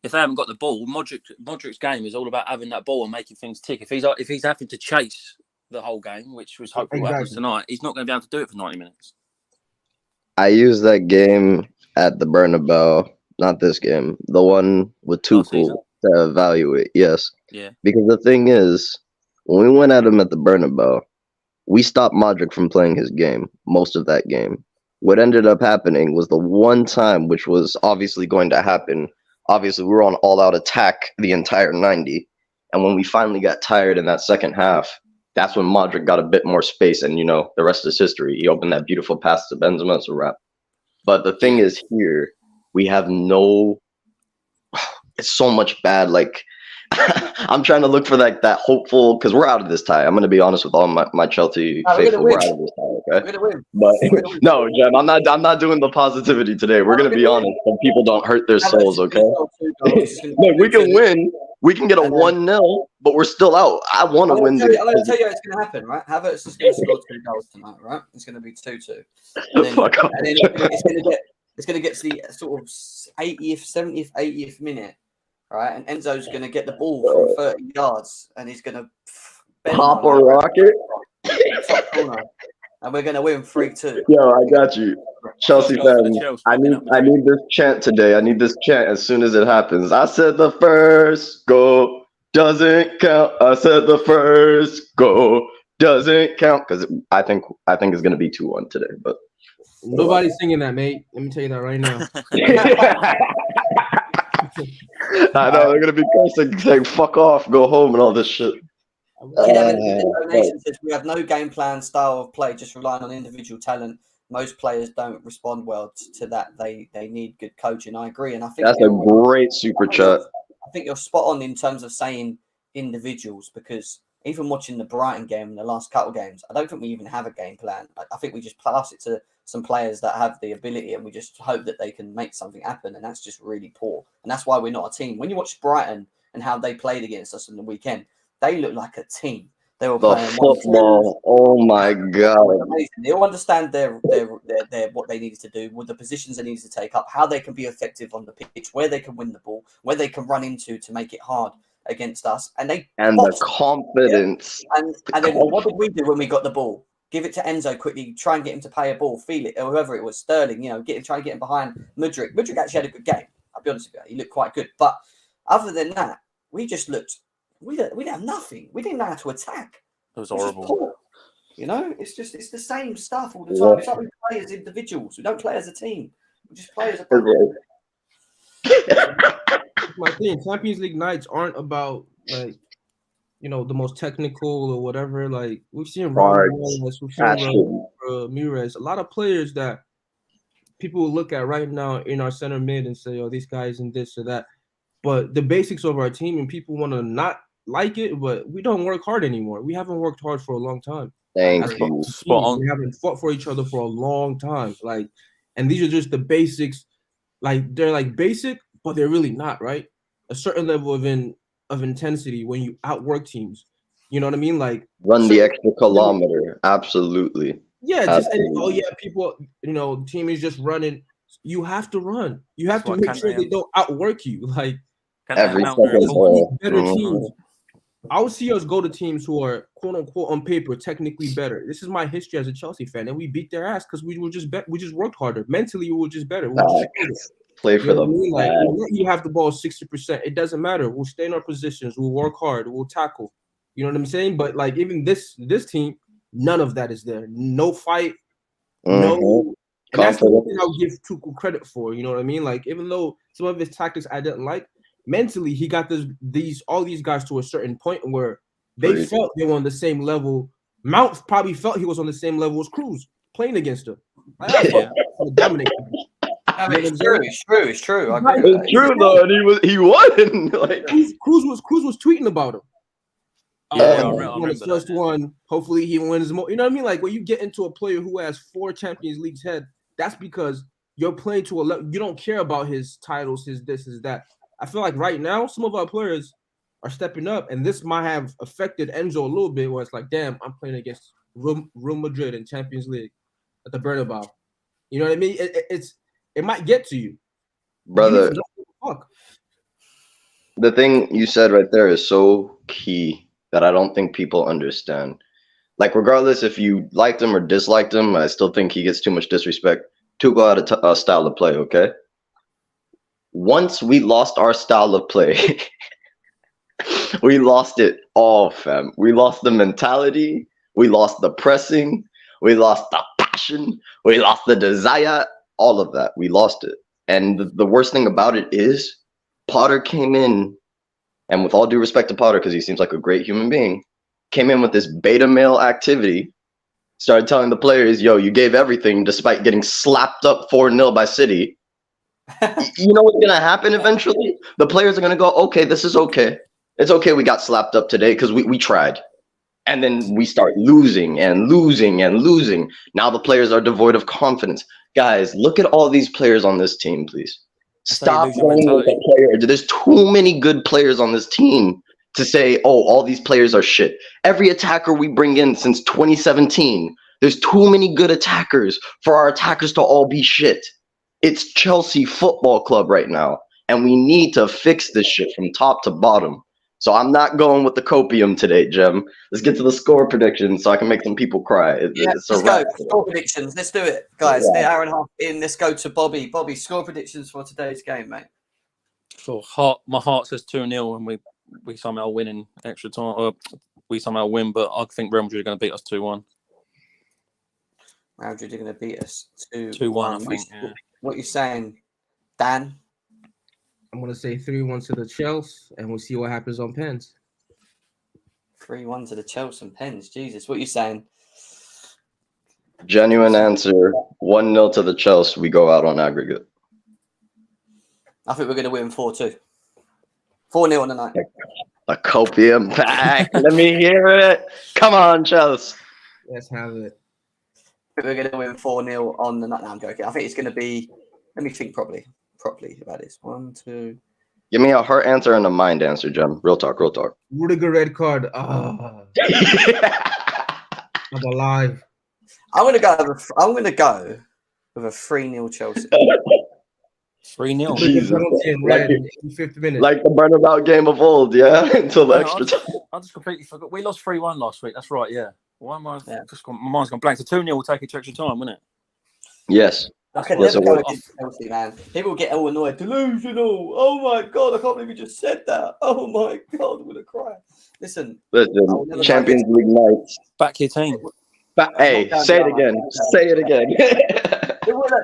If they haven't got the ball, Modric's game is all about having that ball and making things tick. If he's having to chase the whole game, which was hopefully what happens tonight, he's not going to be able to do it for 90 minutes. I used that game at the Bernabeu, not this game, the one with Tuchel, to evaluate. Yes. Yeah. Because the thing is, when we went at him at the Bernabeu, we stopped Modric from playing his game most of that game. What ended up happening was the one time, which was obviously going to happen. Obviously, we were on all-out attack the entire 90. And when we finally got tired in that second half, that's when Modric got a bit more space. And, the rest is history. He opened that beautiful pass to Benzema. It's a wrap. But the thing is here, we have no... It's so much bad. Like, I'm trying to look for that hopeful... Because we're out of this tie. I'm going to be honest with all my Chelsea faithful. We're out of this tie, okay? We're going to win. But no, Jem, I'm not doing the positivity today. We're going to be honest. Some people don't hurt their souls, okay? Look, we can win. We can get a 1-0, but we're still out. I want to win. I'm going to tell you how it's going to happen, right? Havertz is going to score 2 goals tonight, right? It's going to be 2-2. And then it's going to get to the sort of 80th, 70th, 80th minute, right? And Enzo's going to get the ball from 30 yards, and he's going to pop a rocket. And we're going to win 3-2. Yo, I got you. Chelsea fans, I need this chant today. I need this chant as soon as it happens. I said the first goal doesn't count. I said the first goal doesn't count, because I think it's going to be 2-1 today. But nobody's singing that, mate. Let me tell you that right now. I know they're going to be cursing, saying "fuck off, go home" and all this shit. We have no game plan, style of play, just relying on individual talent. Most players don't respond well to that. They need good coaching. I agree, and I think that's a great super chat. I think you're spot on in terms of saying individuals, because even watching the Brighton game and the last couple of games, I don't think we even have a game plan. I think we just pass it to some players that have the ability, and we just hope that they can make something happen, and that's just really poor. And that's why we're not a team. When you watch Brighton and how they played against us on the weekend, they look like a team. They were playing football. Oh my god! They all understand their what they needed to do, with the positions they needed to take up, how they can be effective on the pitch, where they can win the ball, where they can run into to make it hard against us, and the confidence. Yeah. And then what did we do when we got the ball? Give it to Enzo quickly, try and get him to pay a ball, feel it, or whoever it was, Sterling. Try and get him behind Mudryk. Mudryk actually had a good game. I'll be honest with you, he looked quite good. But other than that, we just looked. We didn't have nothing. We didn't know how to attack. It was horrible. It's the same stuff all the time. Yeah. It's like we play as individuals. We don't play as a team. We just play as a team. My thing, Champions League nights aren't about the most technical or whatever. Like we've seen Ramirez, Ramirez, a lot of players that people will look at right now in our center mid and say, "Oh, these guys and this or that." But the basics of our team, and people want to not like it, but we don't work hard anymore. We haven't worked hard for a long time. Thank you. We haven't fought for each other for a long time. And these are just the basics. They're basic, but they're really not, right? A certain level of intensity when you outwork teams. You know what I mean? Run the extra kilometer. Absolutely. Yeah. People. Team is just running. You have to run. You have to make sure they don't outwork you. Every second. Better teams. I would see us go to teams who are quote unquote on paper technically better. This is my history as a Chelsea fan, and we beat their ass because we just worked harder. Mentally, we were just better. We were just Play for what I the mean? Like, bag. we'll let you have the ball 60%. It doesn't matter. We'll stay in our positions. We'll work hard. We'll tackle. You know what I'm saying? But like even this team, none of that is there. No fight. No. And that's the one thing I'll give Tuchel credit for. You know what I mean? Like even though some of his tactics I didn't like, mentally he got all these guys to a certain point where they felt they were on the same level. Mount probably felt he was on the same level as Cruz playing against him. Like, dominate. I mean, it's true. It's true. I agree with It's true though, and he won. Like Cruz was tweeting about him. I remember his first one. Hopefully he wins more. You know what I mean? Like when you get into a player who has 4 Champions Leagues head, that's because you're playing to a level. You don't care about his titles, his this, his that. I feel like right now some of our players are stepping up, and this might have affected Enzo a little bit. Where it's like, damn, I'm playing against Real Madrid in Champions League at the Bernabeu. You know what I mean? It might get to you, brother. The thing you said right there is so key that I don't think people understand. Like, regardless if you liked him or disliked him, I still think he gets too much disrespect. Tuchel had a style of play, okay? Once we lost our style of play, we lost it all, fam. We lost the mentality. We lost the pressing. We lost the passion. We lost the desire. All of that. We lost it. And the worst thing about it is Potter came in, and with all due respect to Potter, because he seems like a great human being, came in with this beta male activity, started telling the players, yo, you gave everything despite getting slapped up 4-0 by City. You know what's going to happen eventually? The players are going to go, okay, this is okay. It's okay we got slapped up today because we tried. And then we start losing and losing and losing. Now the players are devoid of confidence. Guys, look at all these players on this team, please. Stop going with the player. There's too many good players on this team to say, oh, all these players are shit. Every attacker we bring in since 2017, there's too many good attackers for our attackers to all be shit. It's Chelsea Football Club right now, and we need to fix this shit from top to bottom. So I'm not going with the copium today, Jem. Let's get to the score predictions so I can make some people cry. Let's go. Score predictions. Let's do it, guys. Yeah. Hour and a half in. Let's go to Bobby. Bobby, score predictions for today's game, mate. My heart says 2-0, and we somehow win in extra time. Or we somehow win, but I think Real Madrid are going to beat us 2-1. Real Madrid are going to beat us 2-1. I think. Yeah. What are you saying, Dan? I'm going to say 3-1 to the Chelsea, and we'll see what happens on pens. 3-1 to the Chelsea and pens. Jesus, what are you saying? Genuine answer. 1-0 to the Chelsea. We go out on aggregate. I think we're going to win 4-2. 4-0 on the night. A copium pack. Let me hear it. Come on, Chelsea. Let's have it. I think we're going to win 4-0 on the night. No, I'm joking. I think it's going to be... Let me think properly about this. 1, 2... Give me a heart answer and a mind answer, Jem. Real talk. Rudiger red card. I'm alive. I'm going to go with a 3-0 Chelsea. 3-0. Jesus. Red, 85th minute. Like the Bernabeu game of old, yeah? Until the extra time. I just completely forgot. We lost 3-1 last week. That's right, yeah. Why am I my mind's gone blank. So 2-0 will take it to extra time, won't it? Yes. I can never go against Chelsea, man. People get all annoyed. Delusional. Oh my God, I can't believe you just said that. Oh my God, I'm going to cry. Listen, Champions League nights. Back your team. Hey, say it again. Say it again.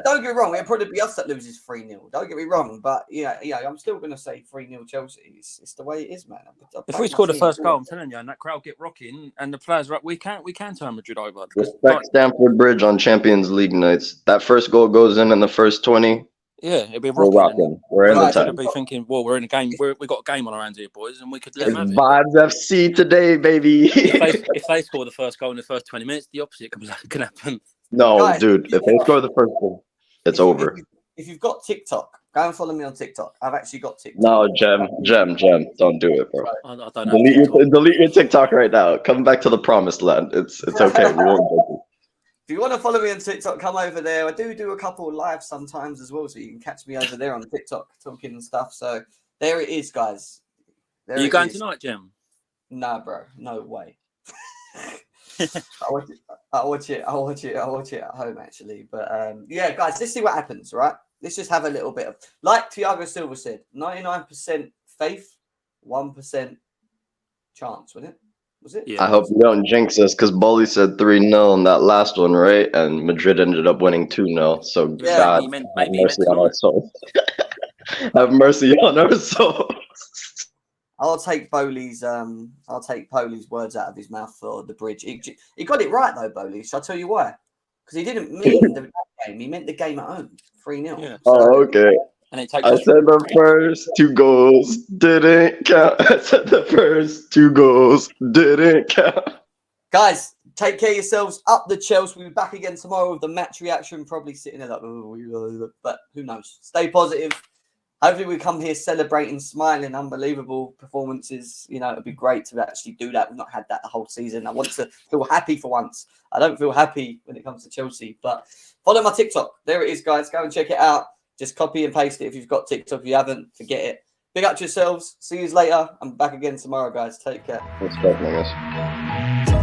Don't get me wrong. It'll probably be us that loses 3-0. Don't get me wrong. But yeah, I'm still going to say 3-0 Chelsea. It's the way it is, man. If we score the first goal, I'm telling you, and that crowd get rocking, and the players are up, we can turn Madrid over. Respect Stamford Bridge on Champions League nights. That first goal goes in the first 20. Yeah, it'll be rocking. We're in the time. We'll be thinking, well, we're in a game. We got a game on our hands here, boys, and we could let them have it. Vibes FC today, baby. if they score the first goal in the first 20 minutes, the opposite can happen. No, guys, dude. If they score the first goal, it's over. If you've got TikTok, go and follow me on TikTok. I've actually got TikTok. No, Jem, don't do it, bro. I don't know. Delete your TikTok right now. Come back to the promised land. It's okay. We won't do it. If you want to follow me on TikTok, come over there. I do a couple of lives sometimes as well, so you can catch me over there on TikTok talking and stuff. So there it is, guys. Are you going tonight, Jem? Nah, bro, no way. I'll watch it at home actually. But yeah, guys, let's see what happens, right? Let's just have a little bit of, like Thiago Silva said, 99% faith, 1% chance, wasn't it? Was it? Yeah. I hope you don't jinx us because Boehly said 3-0 in that last one, right? And Madrid ended up winning 2-0. So Yeah. God, He meant, have maybe he meant mercy on our tonight. soul. Have mercy on our soul. I'll take Boehly's words out of his mouth for the bridge. He got it right though, Boehly. Shall I tell you why? Because he didn't mean the game. He meant the game at home, 3-0. Yeah. Oh, okay. And it takes I us. said the first 2 goals didn't count. I said the first 2 goals didn't count. Guys, take care of yourselves. Up the Chelsea. We'll be back again tomorrow with the match reaction. Probably sitting there like, but who knows? Stay positive. Hopefully we come here celebrating, smiling, unbelievable performances. You know, it'd be great to actually do that. We've not had that the whole season. I want to feel happy for once. I don't feel happy when it comes to Chelsea. But follow my TikTok. There it is, guys. Go and check it out. Just copy and paste it if you've got TikTok. If you haven't, forget it. Big up to yourselves. See you later. I'm back again tomorrow, guys. Take care. Respect, niggas.